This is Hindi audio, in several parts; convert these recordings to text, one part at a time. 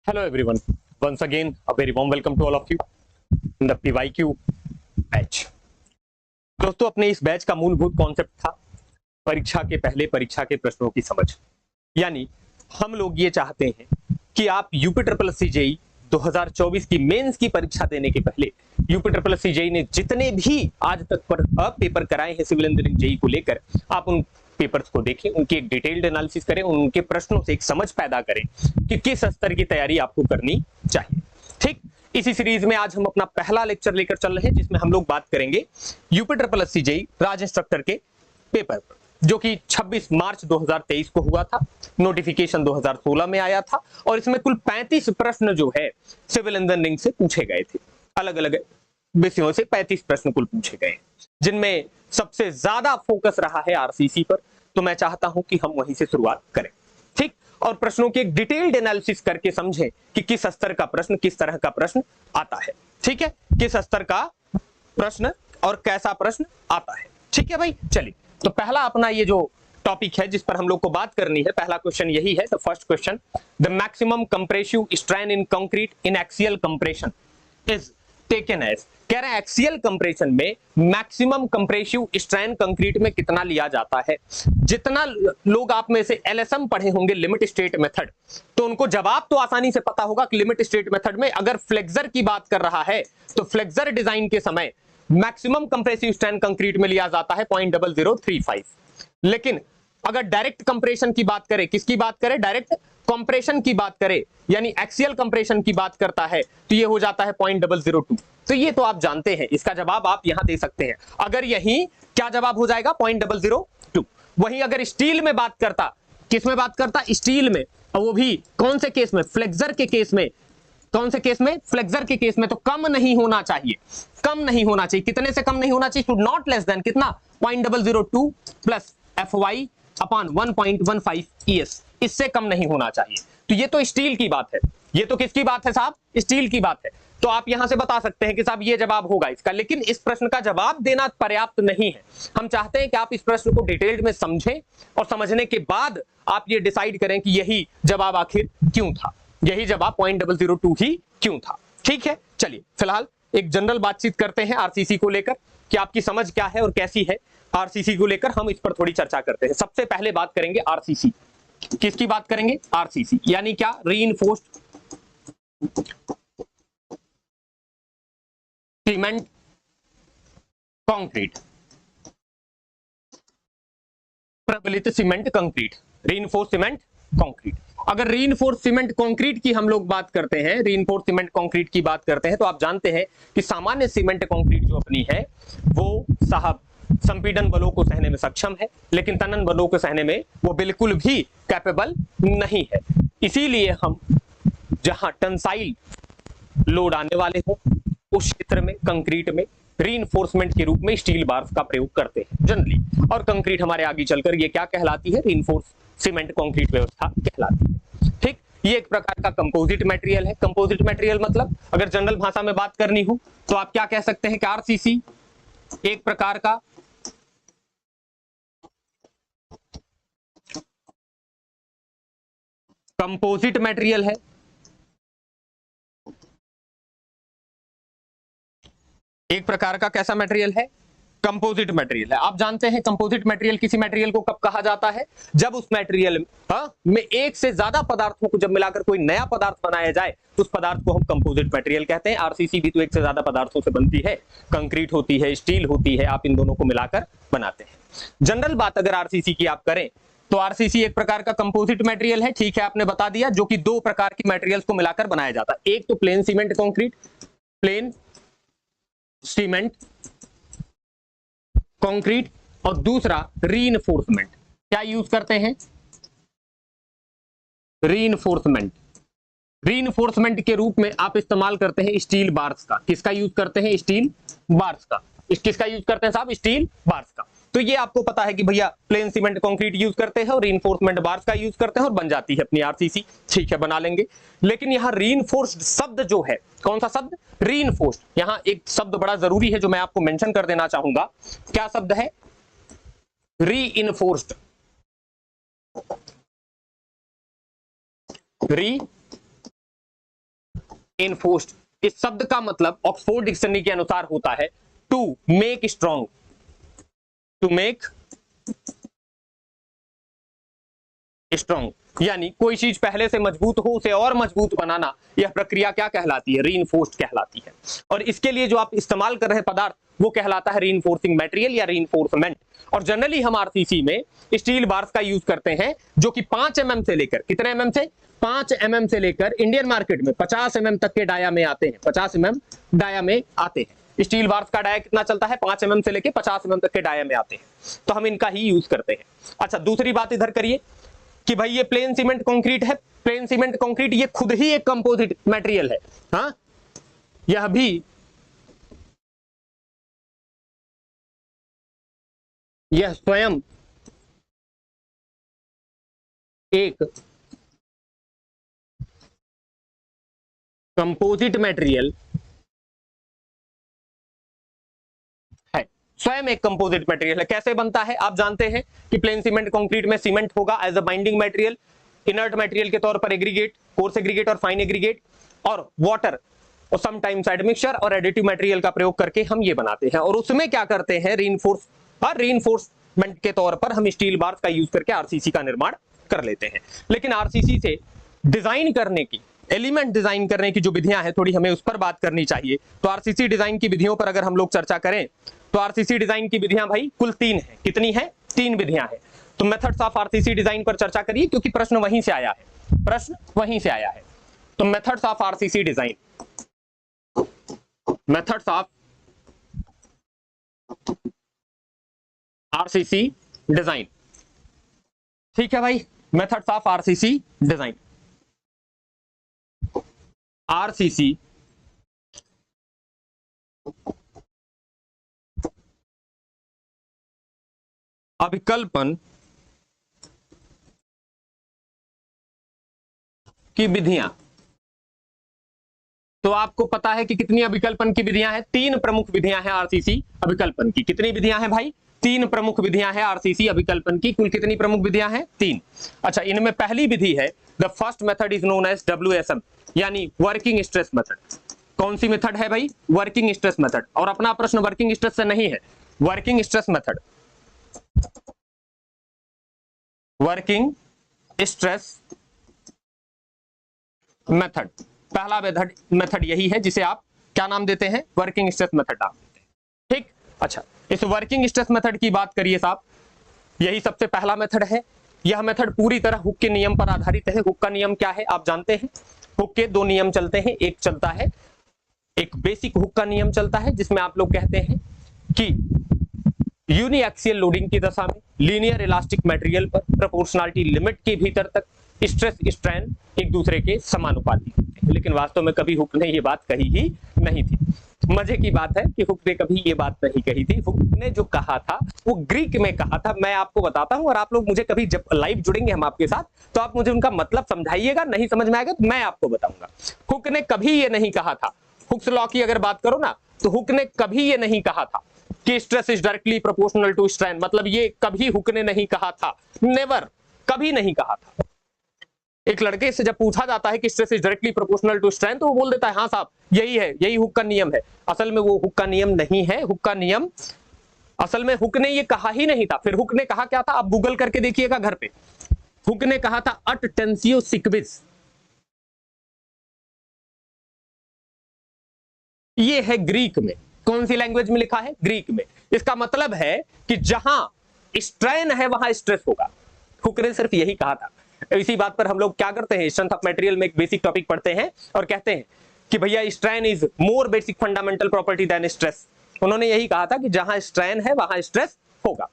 Hello everyone. Once again, a very warm welcome to all of you in the PYQ batch. दोस्तों, अपने इस बैच का मूलभूत कॉन्सेप्ट था परीक्षा के पहले परीक्षा के प्रश्नों की समझ। यानी हम लोग ये चाहते हैं कि आप UP triple S C JE 2024 की मेंस की परीक्षा देने के पहले UP triple S C JE ने जितने भी आज तक पेपर कराए हैं सिविल इंजीनियरिंग जेई को लेकर, आप उन पेपर्स को देखें, उनकी एक डिटेल्ड एनालिसिस करें, उनके प्रश्नों से एक समझ पैदा करें कि किस स्तर की तैयारी आपको करनी चाहिए। ठीक, इसी सीरीज में आज हम अपना पहला लेक्चर लेकर चल रहे हैं, जिसमें हम लोग बात करेंगे UP triple S C JE राज इंस्ट्रक्टर के पेपर, जो कि 26 मार्च 2023 को हुआ था। नोटिफिकेशन 2016 में आया था और इसमें कुल 35 प्रश्न जो है सिविल इंजीनियरिंग से पूछे गए थे। अलग अलग विषयों से 35 प्रश्न कुल पूछे गए, जिनमें सबसे ज्यादा फोकस रहा है आरसीसी पर। तो मैं चाहता हूं कि हम वहीं से शुरुआत करें, ठीक, और प्रश्नों की एक डिटेल्ड एनालिसिस करके समझें कि किस स्तर का प्रश्न, किस तरह का प्रश्न आता है। ठीक है, किस स्तर का प्रश्न और कैसा प्रश्न आता है। ठीक है भाई, चलिए। तो पहला अपना ये जो टॉपिक है जिस पर हम लोग को बात करनी है, पहला क्वेश्चन यही है। The first question, the maximum compressive strain in concrete in axial compression is taken as. कह रहे हैं एक्सियल कंप्रेशन में मैक्सिमम कंप्रेसिव स्ट्रेन कंक्रीट में कितना लिया जाता है। जितना लोग आप में से एलएसएम पढ़े होंगे, लिमिट स्टेट मेथड, तो उनको जवाब तो आसानी से पता होगा कि लिमिट स्टेट मेथड में अगर फ्लेक्सर की बात कर रहा है तो फ्लेक्सर डिजाइन के समय मैक्सिमम कंप्रेसिव स्ट्रेन कंक्रीट में लिया जाता है 0.0035। लेकिन अगर डायरेक्ट कंप्रेशन की बात करें, किसकी बात करें, डायरेक्ट कंप्रेशन की बात करें, यानी एक्सियल कंप्रेशन की बात करता है, तो ये हो जाता है 0.002। तो ये तो आप जानते हैं, इसका जवाब आप यहां दे सकते हैं। अगर यही क्या जवाब हो जाएगा 0.002। वहीं अगर स्टील में बात करता, किस में बात करता, स्टील में, और वो भी कौन से केस में, फ्लेक्सर के केस में। कौन से केस में, फ्लेक्सर के केस में, तो कम नहीं होना चाहिए, कम नहीं होना चाहिए। कितने से कम नहीं होना चाहिए, शुड नॉट लेस देन कितना, 0.002 प्लस FY अपॉन 1.15 ES, इससे कम नहीं होना चाहिए। तो ये तो स्टील की बात है, ये तो किसकी बात है साहब, स्टील की बात है। तो आप यहां से बता सकते हैं कि साहब ये जवाब होगा इसका। लेकिन इस प्रश्न का जवाब देना पर्याप्त नहीं है। हम चाहते हैं कि आप इस प्रश्न को डिटेल्ड में समझें और समझने के बाद आप ये डिसाइड करें कि यही जवाब आखिर क्यों था, यही जवाब 0.002 ही क्यों था। ठीक है, चलिए फिलहाल एक जनरल बातचीत करते हैं आरसीसी को लेकर कि आपकी समझ क्या है और कैसी है आरसीसी को लेकर, हम इस पर थोड़ी चर्चा करते हैं। सबसे पहले बात करेंगे आरसीसी, किसकी बात करेंगे, आरसीसी यानी क्या, रीइंफोर्स्ड सीमेंट कंक्रीट, प्रबलित cement concrete, reinforced cement concrete. अगर रीइंफोर्स्ड सीमेंट कंक्रीट की हम लोग बात करते हैं, रीइंफोर्स्ड सीमेंट कंक्रीट की बात करते हैं, तो आप जानते हैं कि सामान्य सीमेंट कंक्रीट जो अपनी है वो साहब संपीड़न बलों को सहने में सक्षम है, लेकिन तनन बलों को सहने में वो बिल्कुल भी कैपेबल नहीं है। इसीलिए हम जहां टेंसाइल लोड आने वाले हो उस क्षेत्र में कंक्रीट में रीइंफोर्समेंट के रूप में स्टील बार्स का प्रयोग करते हैं जनरली। और कंक्रीट हमारे आगे चलकर ये क्या कहलाती है, रीइंफोर्स सीमेंट कंक्रीट व्यवस्था कहलाती है। ठीक, ये एक प्रकार का कंपोजिट मटेरियल है। कंपोजिट मटेरियल मतलब अगर जनरल भाषा में बात करनी हो तो आप क्या कह सकते हैं कि आरसीसी एक प्रकार का कंपोजिट मटेरियल है। एक प्रकार का कैसा मटेरियल है, कंपोजिट मटेरियल है। आप जानते हैं कंपोजिट मटेरियल किसी मटेरियल को कब कहा जाता है, जब उस मटेरियल में एक से ज्यादा पदार्थों को जब मिलाकर कोई नया पदार्थ बनाया जाए तो उस पदार्थ को हम कंपोजिट मटेरियल कहते हैं। आरसीसी भी तो एक से ज्यादा पदार्थों से बनती है, कंक्रीट होती है, स्टील होती है, आप इन दोनों को मिलाकर बनाते हैं। जनरल बात अगर आरसीसी की आप करें तो आरसीसी एक प्रकार का कंपोजिट मटेरियल है। ठीक है, आपने बता दिया, जो कि दो प्रकार की मटेरियल्स को मिलाकर बनाया जाता है। एक तो plane cement concrete, plane cement concrete, और दूसरा रीइंफोर्समेंट। क्या यूज करते हैं, रीइंफोर्समेंट। रीइंफोर्समेंट के रूप में आप इस्तेमाल करते हैं स्टील बार्स का। किसका यूज करते हैं, स्टील बार्स का। किसका यूज करते हैं साहब, स्टील बार्स का। तो ये आपको पता है कि भैया प्लेन सीमेंट कंक्रीट यूज करते हैं और रीइंफोर्समेंट बार्स का यूज करते हैं और बन जाती है अपनी आरसीसी। ठीक है, बना लेंगे। लेकिन यहाँ रीइंफोर्स्ड शब्द जो है, कौन सा शब्द, रीइंफोर्स्ड। यहाँ एक शब्द बड़ा जरूरी है जो मैं आपको मेंशन कर देना चाहूंगा। क्या शब्द है, रीइंफोर्स्ड। री एनफोर्स्ड, इस शब्द का मतलब ऑक्सफोर्ड डिक्शनरी के अनुसार होता है to make strong, to make strong, यानी कोई चीज पहले से मजबूत हो उसे और मजबूत बनाना, यह प्रक्रिया क्या कहलाती है? रीइंफोर्स्ड कहलाती है। और इसके लिए जो आप इस्तेमाल कर रहे हैं पदार्थ वो कहलाता है रीइंफोर्सिंग मटेरियल या रीइंफोर्समेंट। और जनरली हम आरसीसी में स्टील बार्स का यूज करते हैं जो कि 5 mm से लेकर, कितने एमएम से? 5 mm से लेकर इंडियन मार्केट में 50 mm तक के डाया में आते हैं, 50 mm डाया में आते हैं। स्टील बार्स का डाया कितना चलता है? 5 mm से लेकर 50 mm तक के डाया में आते हैं, तो हम इनका ही यूज करते हैं। अच्छा, दूसरी बात इधर करिए कि भाई ये प्लेन सीमेंट कंक्रीट है, प्लेन सीमेंट कंक्रीट ये खुद ही एक कंपोजिट मटेरियल है। हाँ, यह भी यह स्वयं एक कंपोजिट मटेरियल है, स्वयं एक कंपोजिट मटेरियल है। कैसे बनता है? आप जानते हैं कि प्लेन सीमेंट कंक्रीट में सीमेंट होगा as a binding material, inert material के तौर पर एग्रीगेट, कोर्स एग्रीगेट और फाइन एग्रीगेट, और वाटर और समटाइम्स एडमिक्सचर और एडिटिव मटेरियल का प्रयोग करके हम ये बनाते हैं। और उसमें क्या करते हैं? रीइंफोर्समेंट के तौर पर हम स्टील बार्स का यूज करके आरसीसी का निर्माण कर लेते हैं। लेकिन आरसीसी से डिजाइन करने की, एलिमेंट डिजाइन करने की जो विधियां हैं, थोड़ी हमें उस पर बात करनी चाहिए। तो आरसीसी डिजाइन की विधियों पर अगर हम लोग चर्चा करें तो आरसीसी डिजाइन की विधियां भाई कुल 3 हैं। कितनी है? 3 विधियां हैं। तो मेथड्स ऑफ आरसीसी डिजाइन पर चर्चा करिए, क्योंकि प्रश्न वहीं से आया है, प्रश्न वहीं से आया है। तो methods of RCC design, methods of RCC design, ठीक है भाई। Methods of RCC design, RCC अभिकल्पन की विधियां। तो आपको पता है कि कितनी अभिकल्पन की विधियां हैं? 3 प्रमुख विधियां हैं आरसीसी अभिकल्पन की। कितनी विधियां हैं भाई? 3 प्रमुख विधियां हैं आरसीसी अभिकल्पन की। कुल कितनी प्रमुख विधियां हैं? 3। अच्छा, इनमें पहली विधि है the first method is known as WSM, यानी वर्किंग स्ट्रेस मेथड। कौन सी मेथड है भाई? Working stress method. और अपना प्रश्न वर्किंग स्ट्रेस से नहीं है, working stress method, working stress method, पहला मेथड यही है जिसे आप क्या नाम देते हैं? वर्किंग स्ट्रेस मेथड नाम देते हैं, ठीक। अच्छा, इस वर्किंग स्ट्रेस मेथड की बात करिए साहब, यही सबसे पहला मेथड है। यह मेथड पूरी तरह हुक के नियम पर आधारित है। हुक का नियम क्या है आप जानते हैं? हुक के 2 नियम चलते हैं। एक चलता है, एक बेसिक हुक का नियम चलता है जिसमें आप लोग कहते हैं कि यूनिएक्सियल लोडिंग की दशा में लीनियर इलास्टिक मटेरियल पर प्रोपोर्शनलिटी लिमिट के भीतर तक स्ट्रेस स्ट्रेन एक दूसरे के समानुपाती होते हैं। लेकिन वास्तव में कभी हुक ने ये बात कही ही नहीं थी। मजे की बात है कि हुक ने कभी ये बात नहीं कही थी। हुक ने जो कहा था वो ग्रीक में कहा था। मैं आपको बताता हूं, और आप लोग मुझे कभी जब लाइव जुड़ेंगे हम आपके साथ तो आप मुझे उनका मतलब समझाइएगा। नहीं समझ में आएगा तो मैं आपको बताऊंगा। हुक ने कभी ये नहीं कहा था, हुक्स लॉ की अगर बात करो ना, तो हुक ने कभी ये नहीं कहा था कि stress is directly proportional to strain. मतलब ये कभी हुक ने नहीं कहा था, नेवर, कभी नहीं कहा था। एक लड़के से जब पूछा जाता है कि stress is directly proportional to strain, तो वो बोल देता है हाँ साहब यही है, यही हुक का नियम है। असल में वो हुक का नियम नहीं है। हुक का नियम असल में हुक ने ये कहा ही नहीं था। फिर हुक ने कहा क्या था? आप गूगल करके देखिएगा घर पे। हुक ने कहा था अट टेंसियो सिक्विस। ये है ग्रीक में। कौन सी लैंग्वेज में लिखा है? ग्रीक में। इसका मतलब है कि जहां स्ट्रेन है वहां स्ट्रेस होगा। हुक ने सिर्फ यही कहा था। इसी बात पर हम लोग क्या करते हैं, स्ट्रेंथ ऑफ मटेरियल में एक बेसिक टॉपिक पढ़ते हैं और कहते हैं कि भैया strain is more basic fundamental property than stress. उन्होंने यही कहा था कि जहां स्ट्रेन है वहां स्ट्रेस होगा।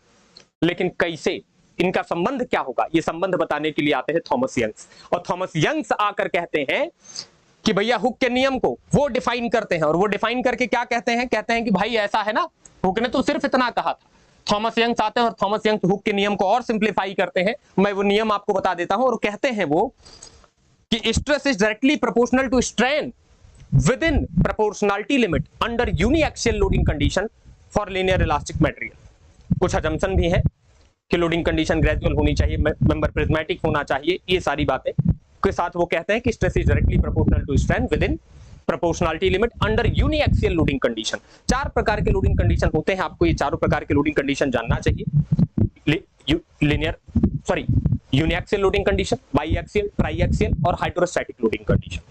लेकिन कैसे, इनका संबंध क्या होगा, ये संबंध बताने के लिए आते हैं थॉमस यंग्स। और थॉमस यंग्स आकर कहते हैं कि भैया हुक के नियम को वो डिफाइन करते हैं। और वो डिफाइन करके क्या कहते हैं? कहते हैं कि भाई ऐसा है ना, हुक ने तो सिर्फ इतना कहा था। थॉमस यंग्स आते हैं और थॉमस यंग्स हुक के नियम को और सिंप्लीफाई करते हैं। मैं वो नियम आपको बता देता हूं। और कहते हैं वो कि stress is directly proportional to strain within proportionality limit under uniaxial loading condition for linear elastic material. कुछ अजम्पशन भी है कि लोडिंग कंडीशन ग्रेजुअल होनी चाहिए, मेंबर प्रिज्मेटिक होना चाहिए। ये सारी बातें के साथ वो कहते हैं कि stress is directly proportional to strain within proportionality limit under uniaxial loading condition. 4 प्रकार के लोडिंग कंडीशन होते हैं, आपको ये चारों प्रकार के लोडिंग कंडीशन जानना चाहिए। Linear sorry uniaxial loading condition, biaxial, triaxial और हाइड्रोस्टैटिक लोडिंग कंडीशन।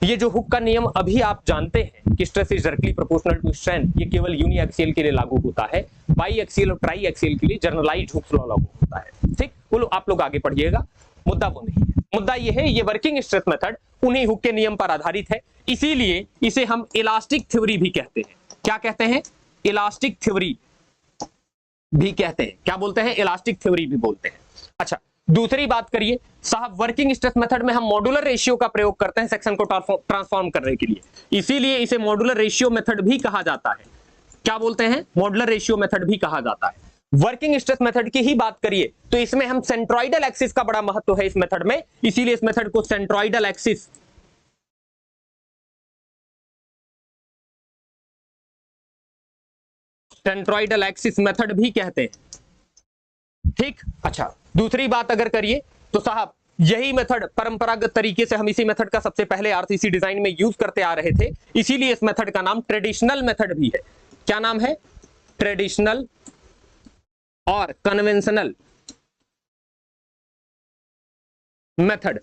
ये जो हुक का नियम अभी आप जानते हैं कि stress is directly proportional to strength, ये केवल यूनिएक्सियल के लिए लागू होता है, बाईएक्सियल और ट्राईएक्सियल के लिए जनरलाइज्ड हुक्स लॉ लागू होता है। ठीक, बोलो आप लोग आगे पढ़िएगा, मुद्दा वो नहीं है। मुद्दा ये है, ये वर्किंग स्ट्रेस मेथड उन्हीं हुक के नियम पर आधारित है, इसीलिए इसे हम इलास्टिक थ्योरी भी कहते हैं। क्या कहते हैं? इलास्टिक थ्योरी भी कहते हैं। क्या बोलते हैं? इलास्टिक थ्योरी भी बोलते हैं। अच्छा, दूसरी बात करिए साहब, वर्किंग स्ट्रेस मेथड में हम मॉड्यूलर रेशियो का प्रयोग करते हैं सेक्शन को ट्रांसफॉर्म करने के लिए, इसीलिए इसे मॉड्यूलर रेशियो मेथड भी कहा जाता है। क्या बोलते हैं? मॉड्यूलर रेशियो मेथड भी कहा जाता है। वर्किंग स्ट्रेस मेथड की ही बात करिए तो इसमें हम सेंट्रोइडल एक्सिस का बड़ा महत्व है इस मेथड में, इसीलिए इस मेथड को सेंट्रोइडल एक्सिस मेथड भी कहते हैं। ठीक, अच्छा, दूसरी बात अगर करिए तो साहब यही मेथड परंपरागत तरीके से हम इसी मेथड का सबसे पहले आरसीसी डिजाइन में यूज करते आ रहे थे, इसीलिए इस मेथड का नाम ट्रेडिशनल मेथड भी है। क्या नाम है? ट्रेडिशनल और कन्वेंशनल मेथड।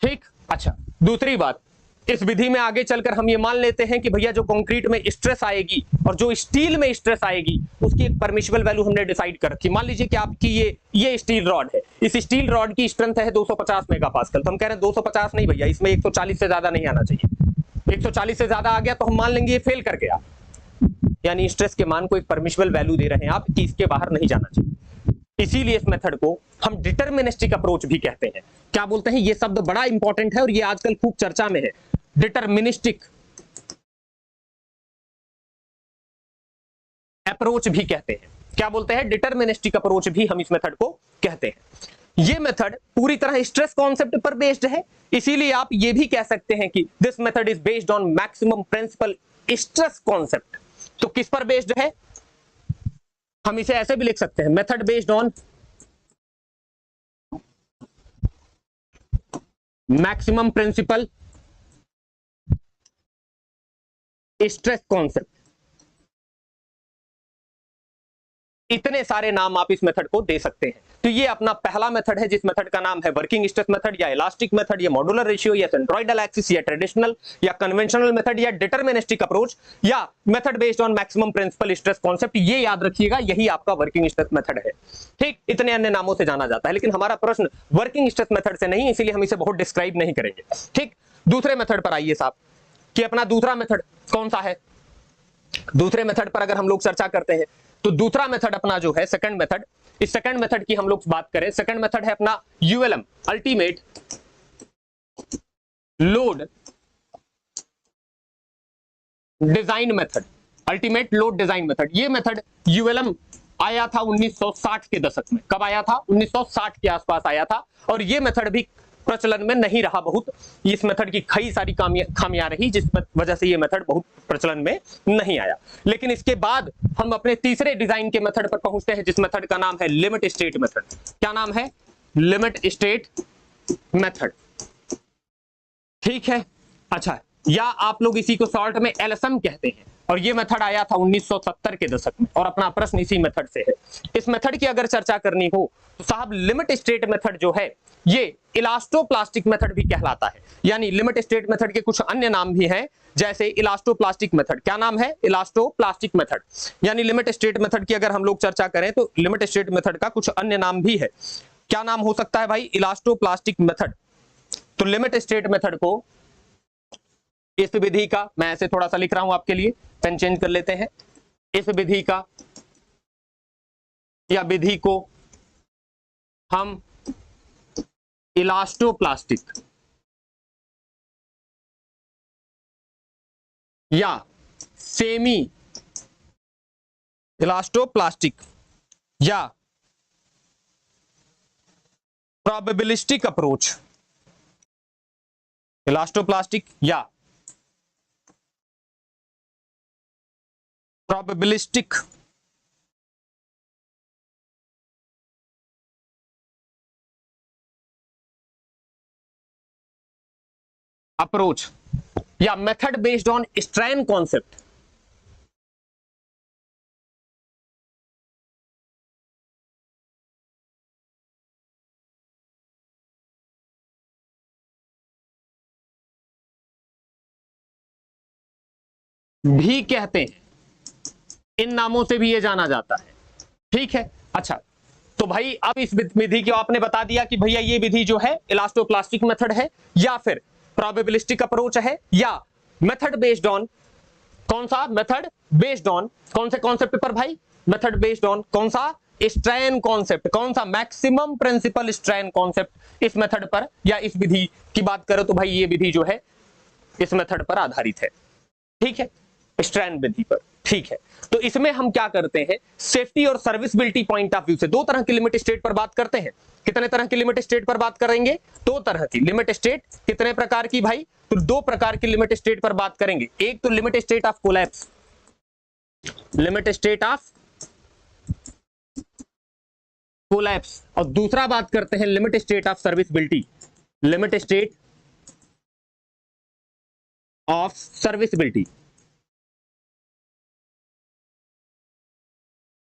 ठीक, अच्छा, दूसरी बात, इस विधि में आगे चलकर हम ये मान लेते हैं कि भैया जो कंक्रीट में स्ट्रेस आएगी और जो स्टील में स्ट्रेस आएगी उसकी एक परमिशिबल वैल्यू हमने डिसाइड कर रखी। मान लीजिए कि आपकी ये स्टील रॉड है, इस स्टील रॉड की स्ट्रेंथ है 250 मेगापास्कल, तो हम कह रहे हैं 250 नहीं भैया, इसमें 140 से ज्यादा नहीं आना चाहिए। 140 से ज्यादा आ गया तो हम मान लेंगे ये फेल कर गया, यानी स्ट्रेस के मान को एक परमिशिबल वैल्यू दे रहे हैं आप कि इसके बाहर नहीं जाना चाहिए। इसीलिए इस मेथड को हम डिटरमिनिस्टिक अप्रोच भी कहते हैं। क्या बोलते हैं? ये शब्द बड़ा इंपॉर्टेंट है और ये आजकल खूब चर्चा में है। डिटरमिनिस्टिक अप्रोच भी कहते हैं। क्या बोलते हैं? डिटरमिनिस्टिक अप्रोच भी हम इस मेथड को कहते हैं। ये मेथड पूरी तरह स्ट्रेस कॉन्सेप्ट पर बेस्ड है, इसीलिए आप ये भी कह सकते हैं कि this method is based on maximum principal stress concept. तो किस पर बेस्ड है? हम इसे ऐसे भी लिख सकते हैं, method based on maximum principal stress concept. इतने सारे नाम आप इस मेथड को दे सकते हैं। तो ये अपना पहला मेथड है जिस मेथड का नाम है वर्किंग स्ट्रेस मेथड या इलास्टिक मेथड या मॉड्यूलर रेशियो या सेंट्रोइडल एक्सिस या ट्रेडिशनल या कन्वेंशनल मेथड या डिटरमिनिस्टिक अप्रोच या method based on maximum principal stress concept. ये याद रखिएगा, यही आपका वर्किंग स्ट्रेस मेथड है। ठीक, इतने अन्य नामों से जाना जाता है, लेकिन हमारा प्रश्न वर्किंग स्ट्रेस मेथड से नहीं, इसीलिए हम इसे बहुत डिस्क्राइब नहीं करेंगे। ठीक, दूसरे मेथड पर आइए साहब कि अपना दूसरा मेथड कौन सा है। दूसरे मेथड पर अगर हम लोग चर्चा करते हैं तो दूसरा मेथड अपना जो है सेकंड मेथड, इस सेकंड मेथड की हम लोग बात करें, सेकंड मेथड है अपना ULM, ultimate load design method. Ultimate load design method, ये मेथड यूएलएम आया था 1960 के दशक में। कब आया था? 1960 के आसपास आया था, और ये मेथड भी प्रचलन में नहीं रहा बहुत। इस मेथड की कई सारी खामियां रही, जिस वजह से ये मेथड बहुत प्रचलन में नहीं आया। लेकिन इसके बाद हम अपने तीसरे डिजाइन के मेथड पर पहुंचते हैं, जिस मेथड का नाम है लिमिट स्टेट मेथड। क्या नाम है? Limit state method. ठीक है, अच्छा, या आप लोग इसी को शॉर्ट में एलएसएम कहते हैं, और ये मेथड आया था 1970 के दशक में, और अपना प्रश्न इसी मेथड से है। इस मेथड की अगर चर्चा करनी हो तो साहब लिमिट स्टेट मेथड जो है ये इलास्टोप्लास्टिक मेथड भी कहलाता है। यानी लिमिट स्टेट मेथड के कुछ अन्य नाम भी हैं, जैसे इलास्टोप्लास्टिक मेथड। क्या नाम है? Elastoplastic method. यानी लिमिट स्टेट मेथड की अगर हम लोग चर्चा करें तो लिमिट स्टेट मेथड का कुछ अन्य नाम भी है। क्या नाम हो सकता है भाई? Elastoplastic method. तो लिमिट स्टेट मेथड को, इस विधि का, मैं ऐसे थोड़ा सा लिख रहा हूं आपके लिए, पेन चेंज कर लेते हैं, इस विधि का या विधि को हम इलास्टोप्लास्टिक या सेमी इलास्टोप्लास्टिक या प्रोबेबिलिस्टिक अप्रोच, इलास्टोप्लास्टिक या प्रोबेबिलिस्टिक अप्रोच या method based on strain concept. भी कहते हैं, इन नामों से भी ये जाना जाता है। ठीक है, अच्छा तो भाई अब इस विधि को आपने बता दिया कि भैया ये विधि जो है इलास्टोप्लास्टिक मेथड है या फिर प्रोबेबिलिस्टिक अप्रोच है या मेथड बेस्ड ऑन, कौन सा मेथड बेस्ड ऑन कौन से कॉन्सेप्ट पर भाई, मेथड बेस्ड ऑन कौन सा, स्ट्रेन कॉन्सेप्ट, कौन सा, मैक्सिमम प्रिंसिपल स्ट्रेन कॉन्सेप्ट। इस मेथड पर या इस विधि की बात करो तो भाई ये विधि जो है इस मेथड पर आधारित है। ठीक है, स्ट्रेन विधि पर। ठीक है, तो इसमें हम क्या करते हैं, सेफ्टी और सर्विसबिलिटी पॉइंट ऑफ व्यू से दो तरह की लिमिट स्टेट पर बात करते हैं। कितने तरह की लिमिट स्टेट पर बात करेंगे, दो तरह की लिमिट स्टेट। कितने प्रकार की भाई, तो दो प्रकार की लिमिट स्टेट पर बात करेंगे। एक तो limit state of collapse, limit state of collapse, और दूसरा बात करते हैं limit state of serviceability, limit state of serviceability.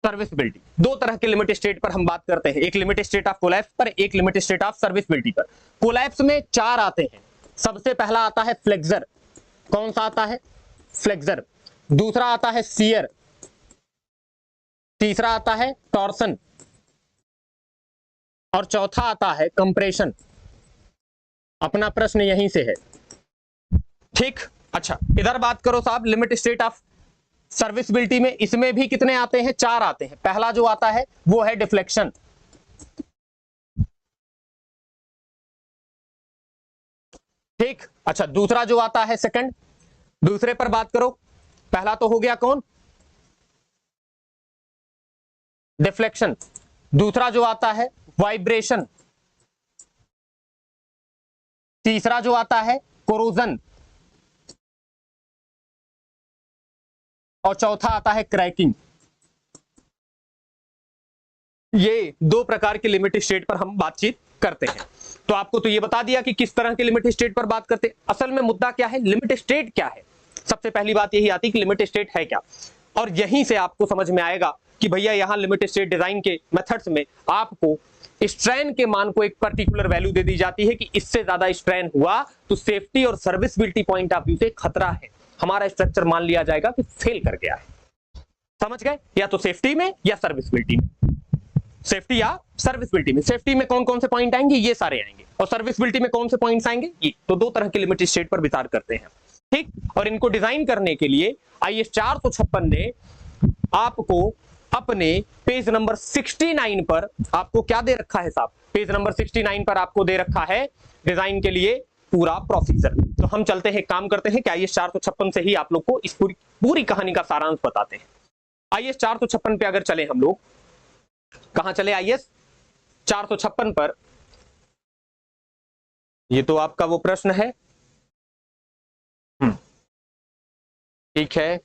Serviceability, दो तरह के लिमिट स्टेट पर हम बात करते हैं, एक लिमिट स्टेट ऑफ कोलैप्स पर, एक लिमिट स्टेट ऑफ सर्विसबिलिटी पर। कोलैप्स में चार आते हैं। सबसे पहला आता है फ्लेक्सर, कौन सा आता है, फ्लेक्सर। दूसरा आता है शियर, तीसरा आता है टॉर्सन, और चौथा आता है कंप्रेशन। अपना प्रश्न यहीं से है। ठीक, अच्छा इधर बात करो साहब, लिमिट स्टेट ऑफ सर्विसबिलिटी में इसमें भी कितने आते हैं, चार आते हैं। पहला जो आता है वो है डिफ्लेक्शन। ठीक, अच्छा दूसरा जो आता है सेकंड, दूसरे पर बात करो, पहला तो हो गया कौन, डिफ्लेक्शन। दूसरा जो आता है वाइब्रेशन, तीसरा जो आता है कोरोजन, और चौथा आता है क्रैकिंग। ये दो प्रकार के लिमिट स्टेट पर हम बातचीत करते हैं। तो आपको तो ये बता दिया कि किस तरह के लिमिट स्टेट पर बात करते हैं। असल में मुद्दा क्या है, लिमिट स्टेट क्या है। सबसे पहली बात यही आती है कि लिमिट स्टेट है क्या, और यहीं से आपको समझ में आएगा कि भैया यहां लिमिट स्टेट डिजाइन के मेथड्स में आपको स्ट्रेन के मान को एक पर्टिकुलर वैल्यू दे दी जाती है कि इससे ज्यादा स्ट्रेन हुआ तो सेफ्टी और सर्विसबिलिटी पॉइंट ऑफ व्यू से खतरा है, हमारा स्ट्रक्चर मान लिया जाएगा कि फेल कर गया है। समझ गए, या तो सेफ्टी में या सर्विसबिलिटी में, सेफ्टी या सर्विसबिलिटी में। सेफ्टी में कौन कौन से पॉइंट आएंगे, ये सारे आएंगे, और सर्विसबिलिटी में कौन से पॉइंट्स आएंगे, ये। तो दो तरह के लिमिट स्टेट पर विचार करते हैं। ठीक, और इनको डिजाइन करने के लिए IS 456 ने आपको अपने पेज नंबर 69 पर आपको क्या दे रखा है साहब, पेज नंबर 69 पर आपको दे रखा है डिजाइन के लिए पूरा प्रोसीजर। तो हम चलते हैं, काम करते हैं कि IS 456 से ही आप लोग को इस पूरी कहानी का सारांश बताते हैं। IS 456 पे अगर चले हम लोग, कहां चले, IS 456 पर। ये तो आपका वो प्रश्न है, ठीक है,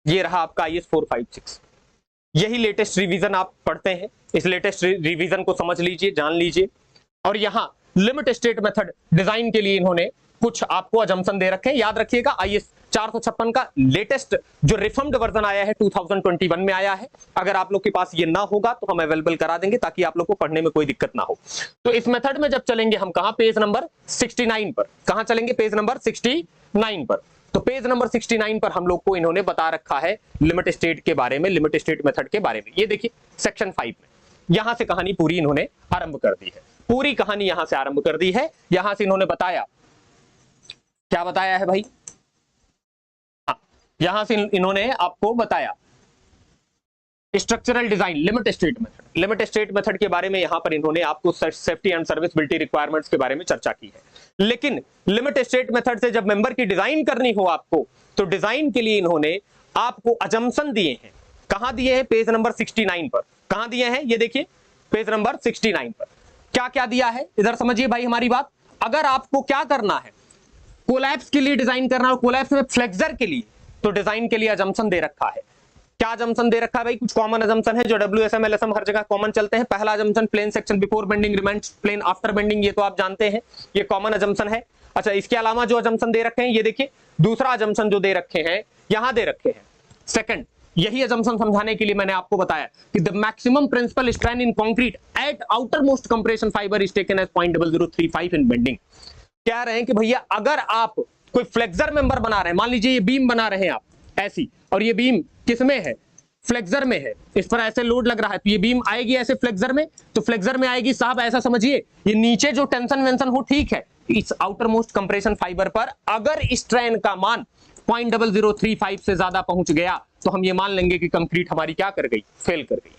ये रहा आपका IS 456। यही लेटेस्ट रिवीजन आप पढ़ते हैं, इस लेटेस्ट रिवीजन को समझ लीजिए, जान लीजिए। और यहां लिमिट स्टेट मेथड डिजाइन के लिए इन्होंने कुछ आपको अजम्पशन दे रखे हैं। याद रखिएगा IS 456 का लेटेस्ट जो रिफॉर्म्ड वर्जन आया है 2021 में आया है। अगर आप लोग के पास ये ना होगा तो हम अवेलेबल करा देंगे ताकि आप लोग को पढ़ने में कोई दिक्कत ना हो। तो इस मेथड में जब चलेंगे हम कहां, पेज नंबर 69 पर। कहां चलेंगे, पेज नंबर 69 पर। तो पेज नंबर 69 पर हम लोग को इन्होंने बता रखा है लिमिट स्टेट के बारे में, लिमिट स्टेट मेथड के बारे में। ये देखिए सेक्शन 5 में यहां से कहानी पूरी इन्होंने आरंभ कर दी है, पूरी कहानी यहां से आरंभ कर दी है। यहां से इन्होंने बताया, क्या बताया है भाई, हाँ, यहां से इन्होंने आपको बताया structural design, limit state method. Limit state method के बारे में यहां पर इन्होंने आपको सेफ्टी एंड सर्विसबिलिटी रिक्वायरमेंट्स के बारे में चर्चा की है। लेकिन लिमिट स्टेट मेथड से जब मेंबर की डिजाइन करनी हो आपको, तो डिजाइन के लिए इन्होंने आपको अजम्पशन दिए हैं। कहां दिए हैं, पेज नंबर 69 पर। कहां दिए हैं, ये देखिए पेज नंबर 69 पर क्या क्या दिया है, इधर समझिए भाई हमारी बात। अगर आपको क्या करना है, कोलैप्स के लिए डिजाइन करना हो, कोलैप्स में फ्लेक्सर के लिए, तो डिजाइन के लिए अजम्पशन दे रखा है क्या अजम्पशन दे रखा है भाई? कुछ कॉमन अजम्पशन है जो WSM LSM हर जगह कॉमन चलते हैं। पहला assumption plane section before bending remains plane after bending, ये तो आप जानते हैं, ये कॉमन अजम्पशन है। अच्छा, इसके अलावा जो अजम्पशन दे रखे हैं ये देखिए, दूसरा अजम्पशन जो दे रखे हैं यहां दे रखे हैं सेकंड, यही अजम्पशन समझाने के लिए मैंने आपको बताया कि the maximum principal strain in concrete at outer most compression fiber is taken as 0.0035 in bending. कह रहे हैं कि भैया अगर आप कोई फ्लेक्सर मेंबर बना रहे हैं, मान लीजिए ये बीम बना रहे हैं आप ऐसी, और ये बीम किसमें है? फ्लेक्सर में है, इस पर ऐसे लोड लग रहा है तो ये बीम आएगी ऐसे फ्लेक्सर में, तो फ्लेक्सर में आएगी साहब, ऐसा समझिए ये नीचे जो टेंशन वेंशन हो ठीक है, इस आउटर मोस्ट कंप्रेशन फाइबर पर अगर स्ट्रेन का मान 0.0035 से ज्यादा पहुंच गया तो हम ये मान लेंगे कि कंक्रीट हमारी क्या कर गई? फेल कर गई।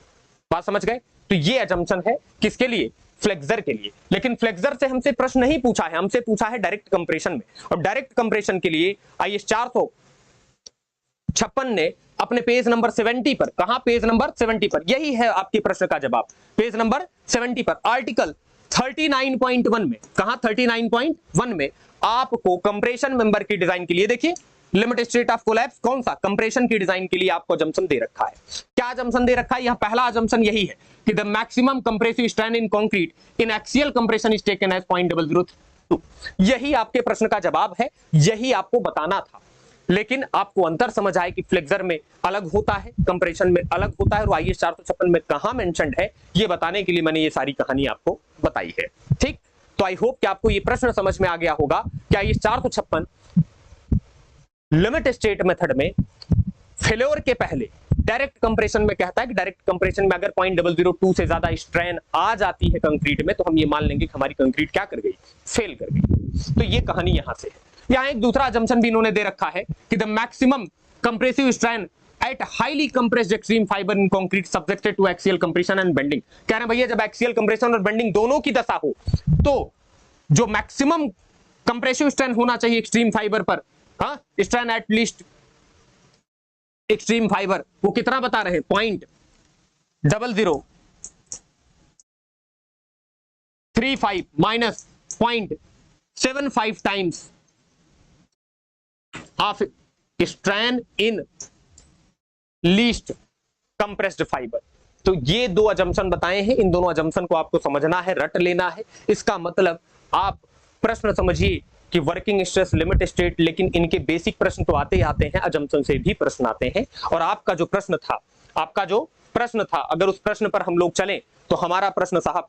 बात समझ गए? तो ये अजम्पशन है किसके लिए? फ्लेक्सर के लिए। लेकिन फ्लेक्सर से हमसे प्रश्न नहीं पूछा है, हमसे पूछा है डायरेक्ट कंप्रेशन में, और डायरेक्ट कंप्रेशन के लिए IS 456 ने अपने पेज नंबर 70 पर, कहां? पेज नंबर 70 पर, यही है आपके प्रश्न का जवाब, पेज नंबर 70 पर आर्टिकल 39.1 में, कहां? 39.1 में आपको कंप्रेशन मेंबर की डिजाइन के लिए, देखिए लिमिट स्टेट ऑफ कोलैप्स कौन सा? कंप्रेशन की डिजाइन के लिए आपको अजम्पशन दे रखा है। क्या अजम्पशन दे रखा है? यहां पहला अजम्पशन यही है कि the maximum compressive strain in concrete in axial compression is taken as 0.002। यही आपके प्रश्न का जवाब है, यही आपको बताना था। लेकिन आपको अंतर समझ आए कि फ्लेक्सर में अलग होता है, कंप्रेशन में अलग होता है, और IS 456 में कहां मेंशन्ड है ये बताने के लिए मैंने ये सारी कहानी आपको बताई है। ठीक, तो आई होप कि आपको ये प्रश्न समझ में आ गया होगा कि IS 456 लिमिट स्टेट मेथड में फेल्योर के पहले डायरेक्ट कंप्रेशन में कहता है कि डायरेक्ट कंप्रेशन में अगर 0.002 से ज्यादा स्ट्रेन आ जाती है कंक्रीट में तो हम ये मान लेंगे कि हमारी कंक्रीट क्या कर गई? फेल कर गई। तो ये कहानी यहां से है। यहां एक दूसरा अजम्पशन भी इन्होंने दे रखा है कि the maximum compressive strain at highly compressed extreme fiber in concrete subjected to axial compression and bending. कह रहे हैं भैया जब एक्सियल कंप्रेशन और बेंडिंग दोनों की दशा हो तो जो मैक्सिमम कंप्रेसिव स्ट्रेन होना चाहिए एक्सट्रीम फाइबर पर, हाँ, strain at least extreme fibre, वो कितना बता रहे हैं? 0.0035 minus 0.75 times of strain in least compressed fibre. तो ये दो अजम्पशन बताए हैं, इन दोनों अजम्पशन को आपको समझना है, रट लेना है। इसका मतलब आप प्रश्न समझिए कि वर्किंग स्ट्रेस, लिमिट स्टेट, लेकिन इनके बेसिक प्रश्न तो आते ही आते हैं, अजम्पशन से भी प्रश्न आते हैं। और आपका जो प्रश्न था, अगर उस प्रश्न पर हम लोग चलें तो हमारा प्रश्न साहब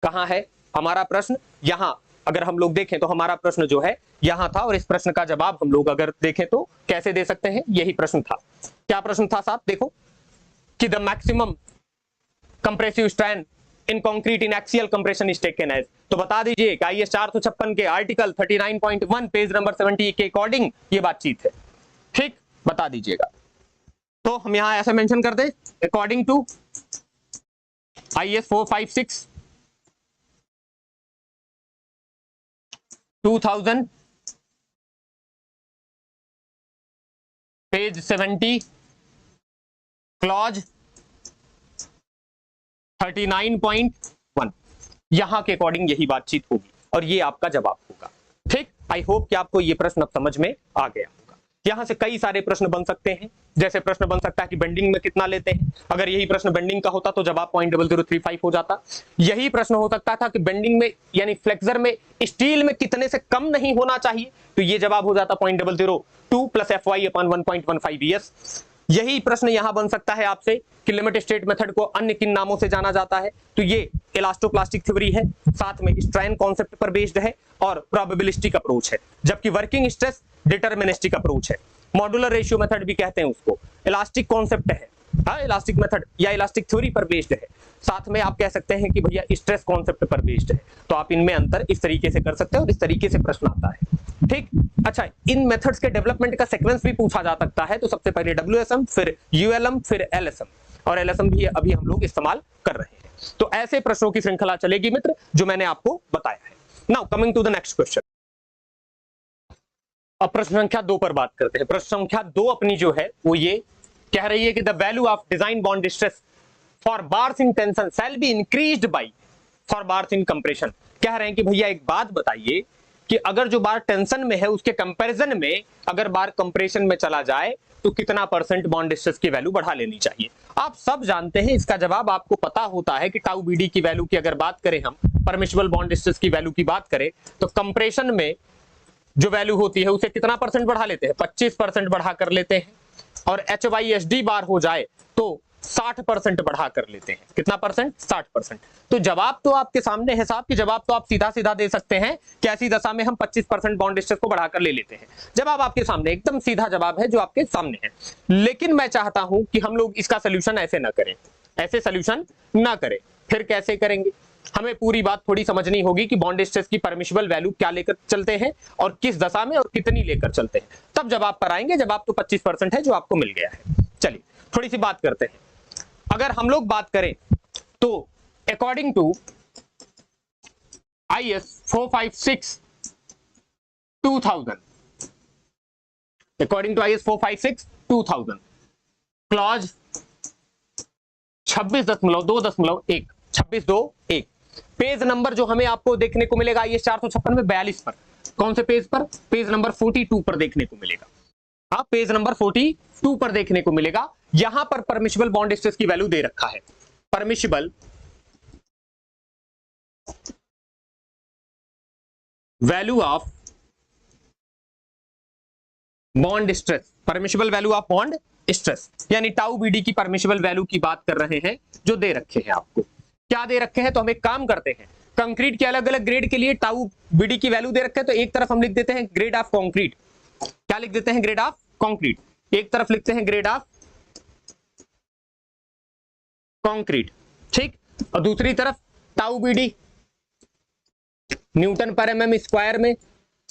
कहां है? हमारा प्रश्न यहां, अगर हम लोग देखें तो हमारा प्रश्न जो है यहां था, और इस प्रश्न का जवाब हम लोग अगर देखें तो कैसे दे सकते हैं? यही प्रश्न था। क्या प्रश्न था साहब? देखो कि the maximum compressive strain in concrete in axial compression is taken as, तो बता दीजिए कि IS 456 के आर्टिकल 39.1 पेज नंबर 70 के अकॉर्डिंग ये बातचीत है। ठीक, बता दीजिएगा। तो हम यहां ऐसे मेंशन कर दें, according to IS 456 2000 page 70 clause 39.1, यहां के अकॉर्डिंग यही बातचीत होगी और ये आपका जवाब होगा। ठीक, आई होप कि आपको ये प्रश्न अब समझ में आ गया होगा। यहां से कई सारे प्रश्न बन सकते हैं, जैसे प्रश्न बन सकता है कि बेंडिंग में कितना लेते हैं। अगर यही प्रश्न बेंडिंग का होता तो जवाब 0.0035 हो जाता। यही प्रश्न हो सकता था कि बेंडिंग में यानी फ्लेक्सर में स्टील में कितने से कम नहीं होना चाहिए, तो ये जवाब हो जाता 0.002 प्लस FY/1.15 ES। यही प्रश्न यहां बन सकता है आपसे कि लिमिट स्टेट मेथड को अन्य किन नामों से जाना जाता है, तो ये इलास्टोप्लास्टिक थ्योरी है, साथ में स्ट्रेन कॉन्सेप्ट पर बेस्ड है और प्रोबेबिलिस्टिक अप्रोच है, जबकि वर्किंग स्ट्रेस डिटरमिनिस्टिक अप्रोच है। मॉड्यूलर रेशियो मेथड भी कहते हैं उसको, इलास्टिक कॉन्सेप्ट है, हाँ, इलास्टिक मेथड या इलास्टिक थ्योरी पर बेस्ड है। साथ में आप कह सकते हैं कि भैया स्ट्रेस कॉन्सेप्ट पर बेस्ड है, तो आप इनमें अंतर इस तरीके से कर सकते हैं और इस तरीके से प्रश्न आता है। ठीक, अच्छा, इन मेथड्स के डेवलपमेंट का सीक्वेंस भी पूछा जा सकता है, तो सबसे पहले WSM, फिर ULM, फिर LSM, और LSM भी अभी हम लोग इस्तेमाल कर रहे हैं। तो ऐसे प्रश्नों की श्रृंखला चलेगी मित्र, जो मैंने आपको बताया है। Now coming to the next question. अब प्रश्न संख्या 2 पर बात करते हैं। प्रश्न संख्या 2 अपनी जो है वो ये कह रही है कि the value of design bond stress for bars in tension shall be increased by for bars in compression. कह रहे हैं कि भैया एक बात बताइए कि अगर जो बार टेंशन में है उसके कंपैरिजन में अगर बार कंप्रेशन में चला जाए तो कितना परसेंट बॉन्ड स्ट्रेस की वैल्यू बढ़ा लेनी चाहिए। आप सब जानते हैं, इसका जवाब आपको पता होता है कि टाउ बीडी की वैल्यू की अगर बात करें, हम परमिशिबल बॉन्ड स्ट्रेस की वैल्यू की बात करें तो कंप्रेशन में जो वैल्यू होती है उसे कितना परसेंट बढ़ा लेते हैं, 25% बढ़ा कर लेते हैं। और HYSD बार हो जाए तो 60% बढ़ा कर लेते हैं। कितना परसेंट? 60%। तो जवाब तो आपके सामने है साहब, कि जवाब तो आप सीधा सीधा दे सकते हैं कि ऐसी दशा में हम 25% बॉन्ड स्ट्रेस को बढ़ाकर ले लेते हैं। जवाब आपके सामने, एकदम सीधा जवाब है जो आपके सामने है। लेकिन मैं चाहता हूं कि हम लोग इसका सोल्यूशन ऐसे ना करें, ऐसे सोल्यूशन ना करें। फिर कैसे करेंगे? हमें पूरी बात थोड़ी समझनी होगी कि बॉन्ड स्ट्रेस की परमिशिबल वैल्यू क्या लेकर चलते हैं और किस दशा में और कितनी लेकर चलते हैं, तब जवाब पर आएंगे। जवाब तो 25% है जो आपको मिल गया है। चलिए थोड़ी सी बात करते हैं। अगर हम लोग बात करें तो according to IS 456 2000, according to IS 456 2000 clause 26.2.1 26.2.1 page number जो हमें आपको देखने को मिलेगा IS 456 में 42 पर, कौन से पेज पर? पेज नंबर 42 पर देखने को मिलेगा। हाँ, पेज नंबर 42 पर देखने को मिलेगा। यहां पर परमिशिबल बॉन्ड स्ट्रेस की वैल्यू दे रखा है। Permissible value of bond stress, permissible value of bond stress यानी टाउ बीडी की परमिशिबल वैल्यू की बात कर रहे हैं, जो दे रखे हैं आपको। क्या दे रखे हैं? तो हम एक काम करते हैं, कंक्रीट के अलग अलग ग्रेड के लिए टाउ बीडी की वैल्यू दे रखे हैं, तो एक तरफ हम लिख देते हैं ग्रेड ऑफ कंक्रीट। क्या लिख देते हैं? Grade of concrete. एक तरफ लिखते हैं ग्रेड ऑफ कंक्रीट, ठीक। और दूसरी तरफ टाउ बीडी न्यूटन पर एमएम स्क्वायर में,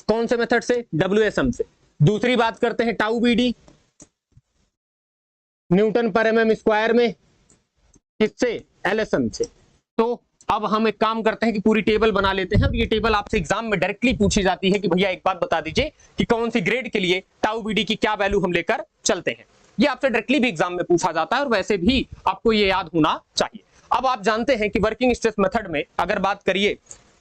कौन से मेथड से? WSM से। दूसरी बात करते हैं टाउ बीडी न्यूटन पर एमएम स्क्वायर में, किससे? LSM से। तो अब हम एक काम करते हैं कि पूरी टेबल बना लेते हैं। अब ये टेबल आपसे एग्जाम में डायरेक्टली पूछी जाती है कि भैया एक बात बता दीजिए कि कौन सी ग्रेड के लिए टाउ बीडी की क्या वैल्यू हम लेकर चलते हैं। ये आपसे डायरेक्टली भी एग्जाम में पूछा जाता है और वैसे भी आपको ये याद होना चाहिए। अब आप जानते हैं कि वर्किंग स्ट्रेस मेथड में अगर बात करिए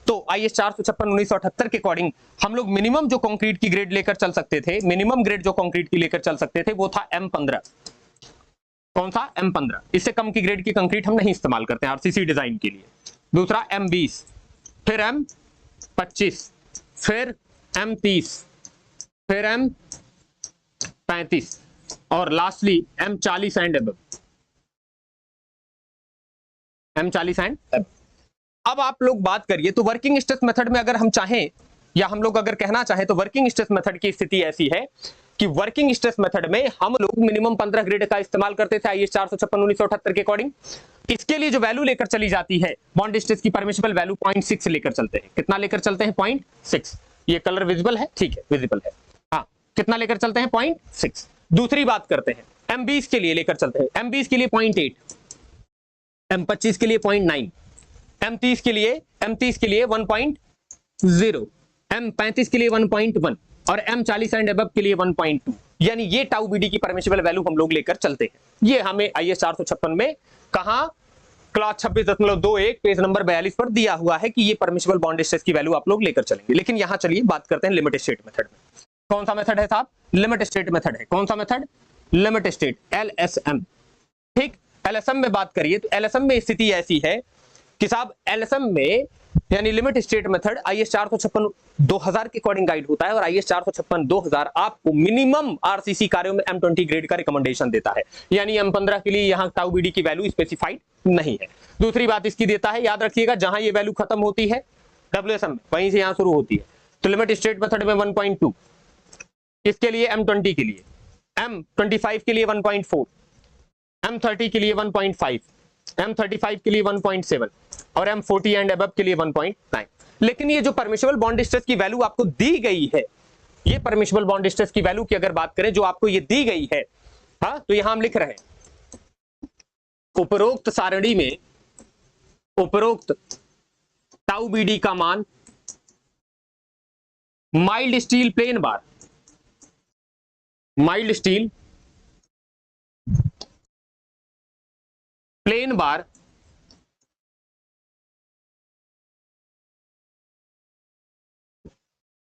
तो IS 456/1978 के अकॉर्डिंग हम लोग मिनिमम जो कंक्रीट की ग्रेड लेकर चल सकते थे, मिनिमम ग्रेड जो कंक्रीट की लेकर चल सकते थे वो था M15। कौन सा? M15। इससे कम की ग्रेड की कंक्रीट हम नहीं इस्तेमाल करते हैं RCC डिजाइन के लिए। दूसरा M20, फिर M25, फिर M30, फिर M35 और lastly M40 and above. M40 and above. अब आप लोग बात करिए तो वर्किंग स्ट्रेस मेथड में अगर हम चाहें या हम लोग अगर कहना चाहें तो वर्किंग स्ट्रेस मेथड की स्थिति ऐसी है कि वर्किंग स्ट्रेस मेथड में हम लोग मिनिमम 15 ग्रेड का इस्तेमाल करते थे IS 456/1978 के अकॉर्डिंग। इसके लिए जो वैल्यू लेकर चली जाती है बॉन्ड स्ट्रेस की परमिशिबल वैल्यू 0.6 लेकर चलते हैं। कितना लेकर चलते हैं? 0.6। ये कलर विजिबल है? ठीक है, विजिबल है। हाँ, कितना लेकर चलते हैं? 0.6। दूसरी बात करते हैं M20 के लिए लेकर चलते हैं। M20 के लिए 0.8, M25 के लिए 0.9, M30 के लिए 1.0, M35 के लिए 1.1 और M40 एंड अबव के लिए 1.2। यानी ये टाउ बीडी की परमिशिबल वैल्यू हम लोग लेकर चलते हैं। ये हमें IS 456 में कहां? क्लॉज 26.21 पेज नंबर 42 पर दिया हुआ है कि ये परमिशिबल बॉन्ड स्ट्रेस की वैल्यू आप लोग लेकर चलेंगे। लेकिन यहां चलिए बात करते हैं लिमिट स्टेट मेथड में। कौन सा मेथड है साहब? लिमिट स्टेट मेथड है। कौन सा मेथड? Limit state, LSM। ठीक, LSM में बात करिए तो LSM में स्थिति ऐसी है कि साहब LSM में यानी लिमिट स्टेट मेथड IS 456/2000 के अकॉर्डिंग गाइड होता है और IS 456/2000 आपको मिनिमम RCC कार्यों में M20 ग्रेड का रिकमेंडेशन देता है। यानी M15 के लिए यहां टाउ बीडी की वैल्यू स्पेसिफाइड नहीं है। दूसरी बात इसकी देता है, याद रखिएगा, जहां ये वैल्यू खत्म होती है WSM में, वहीं से यहां शुरू होती है। तो लिमिट स्टेट मेथड में 1.2, इसके लिए M20 के लिए, M25 के लिए 1.4, M30 के लिए 1.5, M35 के लिए 1.7 और M40 एंड अबव के लिए 1.9। लेकिन ये जो परमिशिबल बॉन्ड स्ट्रेस की वैल्यू आपको दी गई है, ये परमिशिबल बॉन्ड स्ट्रेस की वैल्यू की अगर बात करें जो आपको ये दी गई है, हाँ, तो यहां हम लिख रहे हैं उपरोक्त सारणी में उपरोक्त टाउ बीडी का मान माइल्ड स्टील प्लेन बार, माइल्ड स्टील प्लेन बार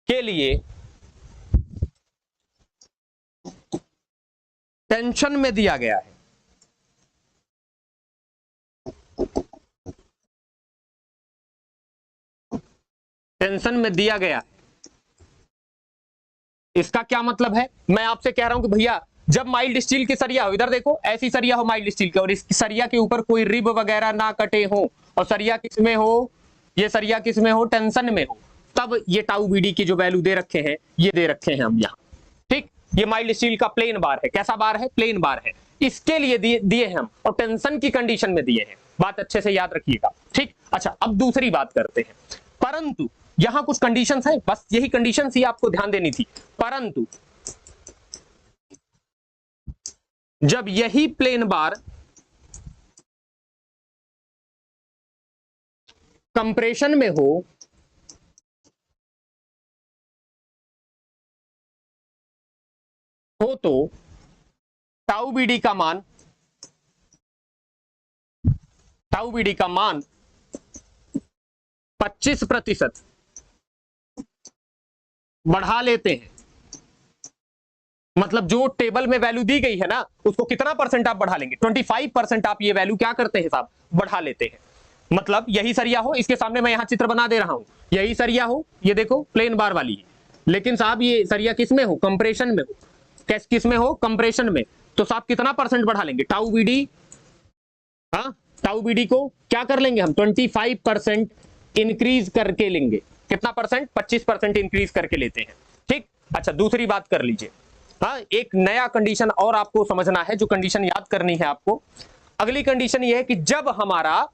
के लिए टेंशन में दिया गया है, टेंशन में दिया गया है। इसका क्या मतलब है? मैं आपसे कह रहा हूं कि भैया जब माइल्ड स्टील की सरिया हो, इधर देखो ऐसी सरिया हो माइल्ड स्टील की, और इस सरिया के ऊपर कोई रिब वगैरह ना कटे हो, और सरिया किसमें हो, ये सरिया किसमें हो, टेंशन में हो, तब ये टाउ बीडी की जो वैल्यू दे रखे हैं ये दे रखे हैं हम यहाँ। ठीक, ये माइल्ड स्टील का प्लेन बार है। कैसा बार है? प्लेन बार है। इसके लिए दिए हैं हम, और टेंशन की कंडीशन में दिए हैं। बात अच्छे से याद रखिएगा। ठीक, अच्छा अब दूसरी बात करते हैं। परंतु यहां कुछ कंडीशंस हैं, बस यही कंडीशंस ही आपको ध्यान देनी थी। परंतु जब यही प्लेन बार कंप्रेशन में हो तो टाउ बीडी का मान 25% बढ़ा लेते हैं। मतलब जो टेबल में वैल्यू दी गई है ना, उसको कितना परसेंट आप बढ़ा लेंगे? 25% आप ये वैल्यू क्या करते हैं साहब? बढ़ा लेते हैं। मतलब यही सरिया हो, इसके सामने मैं यहां चित्र बना दे रहा हूं, यही सरिया हो, ये देखो प्लेन बार वाली है, लेकिन साहब ये सरिया किस में हो? कंप्रेशन में हो। किस में हो? कंप्रेशन में। तो साहब कितना परसेंट बढ़ा लेंगे? टाउ बीडी, हाँ टाउ बीडी को क्या कर लेंगे हम? 25% इंक्रीज करके लेंगे। कितना परसेंट? 25% इंक्रीज करके लेते हैं। ठीक, अच्छा दूसरी बात कर लीजिए। हाँ, एक नया कंडीशन और आपको समझना है, जो कंडीशन याद करनी है आपको। अगली कंडीशन ये है कि जब हमारा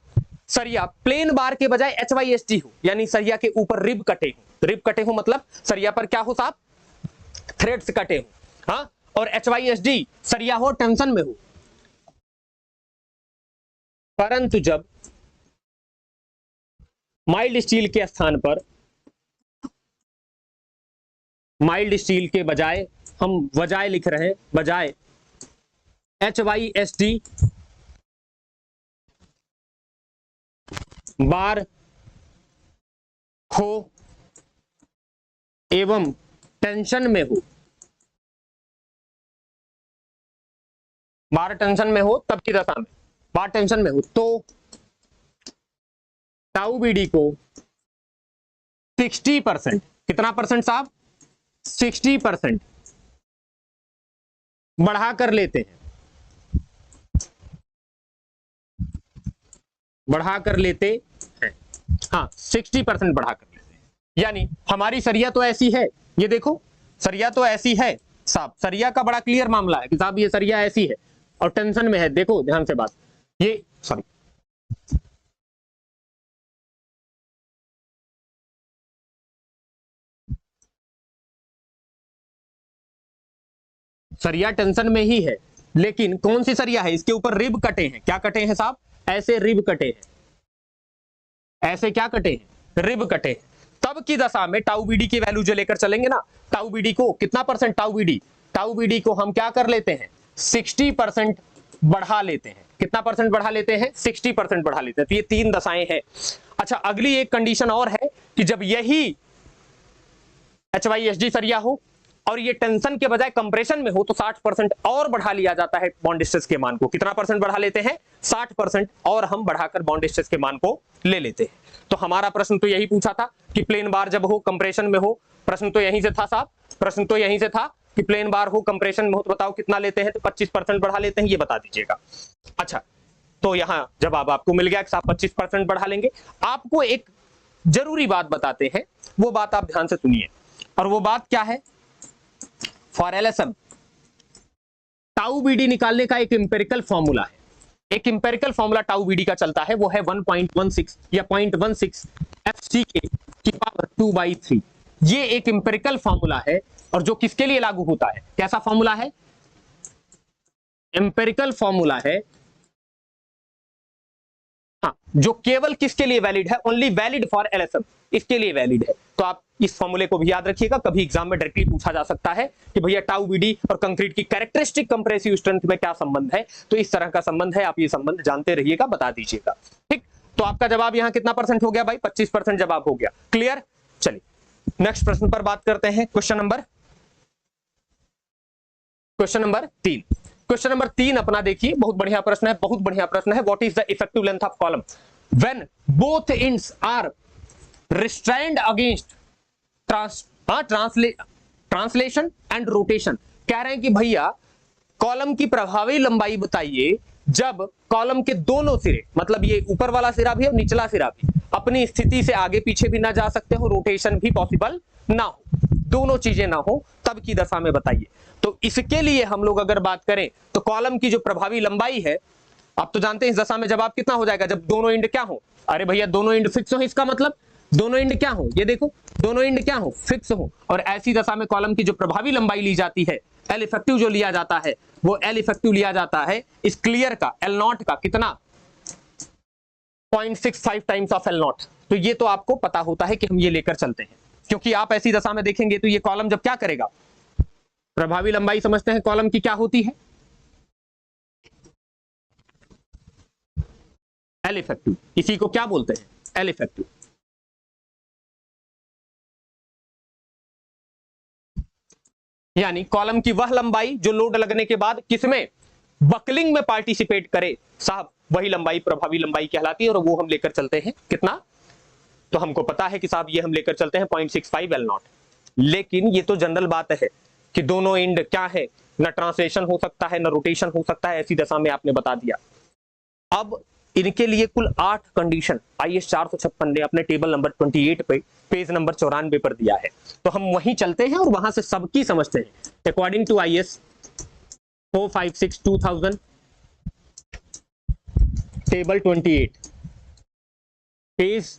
सरिया प्लेन बार के बजाय HYSD हो, यानी सरिया के ऊपर रिब कटे हो। रिब कटे हो मतलब सरिया पर क्या हो साहब? थ्रेड्स कटे हो। हाँ, और HYSD सरिया हो टेंशन में हो। परंतु जब माइल्ड स्टील के स्थान पर, माइल्ड स्टील के बजाय हम बजाय लिख रहे हैं, बजाय HYSD बार हो एवं टेंशन में हो, बार टेंशन में हो, तब की दशा में बार टेंशन में हो, तो टाउ बीडी को 60%, कितना परसेंट साहब? 60% बढ़ा कर लेते हैं, बढ़ा कर लेते हैं। हाँ, 60% बढ़ा कर लेते हैं। यानी हमारी सरिया तो ऐसी है, ये देखो सरिया तो ऐसी है साहब, सरिया का बड़ा क्लियर मामला है कि साहब ये सरिया ऐसी है और टेंशन में है। देखो ध्यान से बात, ये सॉरी सरिया टेंशन में ही है, लेकिन कौन सी सरिया है? इसके ऊपर रिब कटे हैं। क्या कटे हैं साहब? ऐसे रिब कटे हैं, ऐसे क्या कटे हैं? रिब कटे हैं। तब की दशा में टाउ बीडी की वैल्यू जो लेकर चलेंगे ना, टाउ बीडी को कितना परसेंट? टाउ बीडी को हम क्या कर लेते हैं? 60% बढ़ा लेते हैं। कितना परसेंट बढ़ा लेते हैं? 60% बढ़ा लेते हैं। तो ये तीन दशाएं हैं। अच्छा, अगली एक कंडीशन और है कि जब यही HYSD सरिया हो और ये टेंशन के बजाय कंप्रेशन में हो, तो 60% और बढ़ा लिया जाता है बॉन्ड स्ट्रेस के मान को। कितना परसेंट बढ़ा लेते हैं? 60% और हम बढ़ाकर बॉन्ड स्ट्रेस के मान को ले लेते हैं। तो हमारा प्रश्न तो यही पूछा था कि प्लेन बार जब हो कंप्रेशन में हो, प्रश्न तो यहीं से था साहब, प्रश्न तो यहीं से था कि प्लेन बार हो कंप्रेशन में हो, तो बताओ कितना लेते हैं? तो 25% बढ़ा लेते हैं, ये बता दीजिएगा। अच्छा, तो यहां जवाब आपको मिल गया कि साहब 25% बढ़ा लेंगे। आपको एक जरूरी बात बताते हैं, वो बात आप ध्यान से सुनिए, और वो बात क्या है? फॉर LSM टाउ बीडी निकालने का एक इंपेरिकल फॉर्मूला है। एक इंपेरिकल फॉर्मूला टाउ बीडी का चलता है, वो है 1.16 या 0.16 FCK की पावर 2/3। ये एक इंपेरिकल फॉर्मूला है, और जो किसके लिए लागू होता है? कैसा फॉर्मूला है? इंपेरिकल फॉर्मूला है, हाँ, जो केवल किसके लिए वैलिड है? ओनली वैलिड फॉर LSM, इसके लिए वैलिड है। तो आप इस फॉर्मूले को भी याद रखिएगा, कभी एग्जाम में डायरेक्टली पूछा जा सकता है कि भैया टाउ बीडी और कंक्रीट की कैरेक्टरिस्टिक कंप्रेसिव स्ट्रेंथ में क्या संबंध है। तो इस तरह का संबंध है, आप ये संबंध जानते रहिएगा, बता दीजिएगा। ठीक, तो आपका जवाब यहां कितना परसेंट हो गया भाई? 25% जवाब हो गया। क्लियर? चलिए नेक्स्ट प्रश्न पर बात करते हैं। Question number 3। क्वेश्चन नंबर 3 अपना देखिए, बहुत बढ़िया प्रश्न है, बहुत बढ़िया प्रश्न है। What is the effective length of column when both ends are restrained against translation and rotation. कह रहे हैं कि भैया कॉलम की प्रभावी लंबाई बताइए जब कॉलम के दोनों सिरे, मतलब ये ऊपर वाला सिरा भी और निचला सिरा भी, अपनी स्थिति से आगे पीछे भी ना जा सकते हो, रोटेशन भी पॉसिबल ना हो, दोनों चीजें ना हो, तब की दशा में बताइए। तो इसके लिए हम लोग अगर बात करें तो कॉलम की जो प्रभावी लंबाई है, आप तो जानते हैं इस दशा में जवाब कितना हो जाएगा, जब दोनों एंड क्या हो, अरे भैया दोनों एंड फिक्स हो, इसका मतलब दोनों एंड क्या हो, ये देखो दोनों एंड क्या हो, फिक्स हो। और ऐसी दशा में कॉलम की जो प्रभावी लंबाई ली जाती है, एल इफेक्टिव जो लिया जाता है, वो एल इफेक्टिव लिया जाता है इस क्लियर का एल नॉट का कितना 0.65 टाइम्स ऑफ एल नॉट। तो ये तो आपको पता होता है कि हम ये लेकर चलते हैं, क्योंकि आप ऐसी दशा में देखेंगे तो ये कॉलम जब क्या करेगा, प्रभावी लंबाई समझते हैं कॉलम की क्या होती है, एल इफेक्टिव। इसी को क्या बोलते हैं, एल इफेक्टिव। यानी कॉलम की वह लंबाई जो लोड लगने के बाद किसमें, बकलिंग में पार्टिसिपेट करे साहब, वही लंबाई प्रभावी लंबाई कहलाती है। और वो हम लेकर चलते हैं कितना, तो हमको पता है कि साहब ये हम लेकर चलते हैं 0.65 एल नॉट। लेकिन ये तो जनरल बात है कि दोनों एंड क्या है, न ट्रांसलेशन हो सकता है न रोटेशन हो सकता है, ऐसी दशा में आपने बता दिया। अब इनके लिए कुल 8 कंडीशन IS 456 ने अपने टेबल नंबर 28 पे पेज नंबर 94 पर दिया है। तो हम वहीं चलते हैं और वहां से सबकी समझते हैं। According to IS 456/2000 table 28 page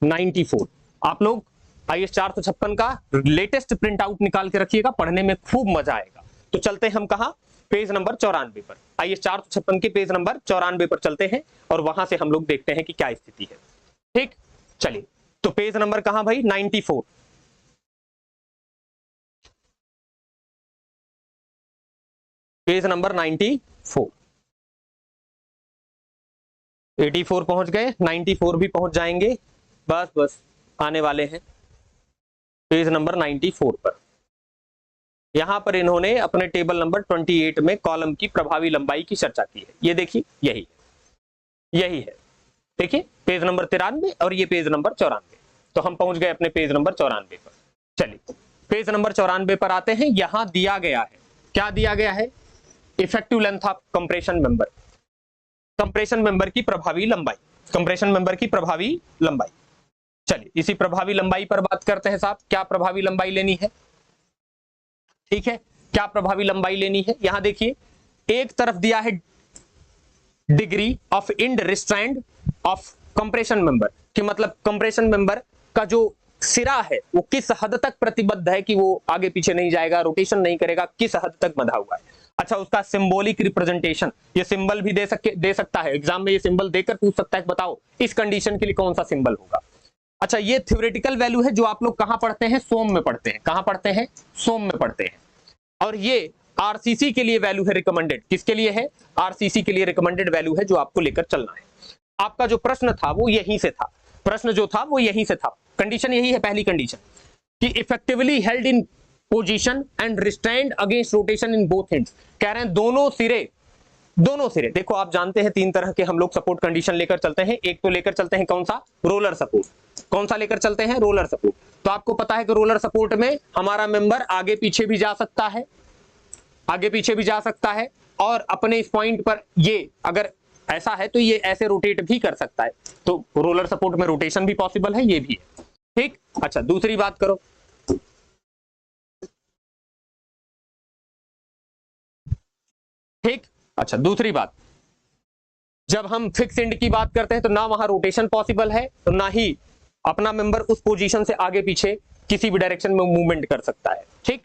94, आप लोग IS 456 का लेटेस्ट प्रिंट आउट निकाल के रखिएगा, पढ़ने में खूब मजा आएगा। तो चलते हैं हम कहा, पेज नंबर 94 पर, IS 456 के पेज नंबर 94 पर चलते हैं और वहां से हम लोग देखते हैं कि क्या स्थिति है। ठीक, चलिए तो पेज नंबर कहां भाई, 94, पेज नंबर 94, 84 पहुंच गए, 94 भी पहुंच जाएंगे, बस आने वाले हैं पेज नंबर 94 पर। यहां पर इन्होंने अपने टेबल नंबर 28 में कॉलम की प्रभावी लंबाई की चर्चा की है। ये देखिए यही है, देखिए पेज नंबर 93 और ये पेज नंबर 94। तो हम पहुंच गए अपने पेज नंबर 94 पर। चलिए पेज नंबर 94 पर आते हैं। यहां दिया गया है, क्या दिया गया है, effective length of compression member, compression member की प्रभावी लंबाई, कंप्रेशन मेंबर की प्रभावी लंबाई। चलिए इसी प्रभावी लंबाई पर बात करते हैं साहब, क्या प्रभावी लंबाई लेनी है, ठीक है, क्या प्रभावी लंबाई लेनी है। यहां देखिए एक तरफ दिया है degree of end restrained of compression member, कि मतलब कंप्रेशन मेंबर का जो सिरा है वो किस हद तक प्रतिबद्ध है कि वो आगे पीछे नहीं जाएगा, रोटेशन नहीं करेगा, किस हद तक बंधा हुआ है। अच्छा, उसका सिंबॉलिक रिप्रेजेंटेशन, ये सिंबल भी दे सकता है, एग्जाम में ये सिंबल देकर पूछ सकता है बताओ इस कंडीशन के लिए कौन सा सिंबल होगा। अच्छा, ये थ्योरेटिकल वैल्यू है जो आप लोग कहां पढ़ते हैं, सोम में पढ़ते हैं, कहां पढ़ते हैं, सोम में पढ़ते हैं। और ये आरसीसी के लिए वैल्यू है रिकमेंडेड, किसके लिए है, आरसीसी के लिए रिकमेंडेड वैल्यू है जो आपको लेकर चलना है। आपका जो प्रश्न था वो यहीं से था, प्रश्न जो था वो यहीं से था। कंडीशन यही है, पहली कंडीशन कि effectively held in position and restrained against rotation in both ends. कह रहे हैं दोनों सिरे देखो, आप जानते हैं 3 तरह के हम लोग सपोर्ट कंडीशन लेकर चलते हैं। एक तो लेकर चलते हैं कौन सा, रोलर सपोर्ट। कौन सा लेकर चलते हैं, रोलर सपोर्ट। तो आपको पता है कि रोलर सपोर्ट में हमारा मेंबर आगे पीछे भी जा सकता है, आगे पीछे भी जा सकता है, और अपने इस पॉइंट पर ये अगर ऐसा है तो ये ऐसे रोटेट भी कर सकता है। तो रोलर सपोर्ट में रोटेशन भी पॉसिबल है, ये भी है। ठीक, अच्छा दूसरी बात करो, ठीक, अच्छा दूसरी बात, जब हम फिक्स एंड की बात करते हैं तो ना वहां रोटेशन पॉसिबल है, तो ना ही अपना मेंबर उस पोजीशन से आगे पीछे किसी भी डायरेक्शन में मूवमेंट कर सकता है। ठीक,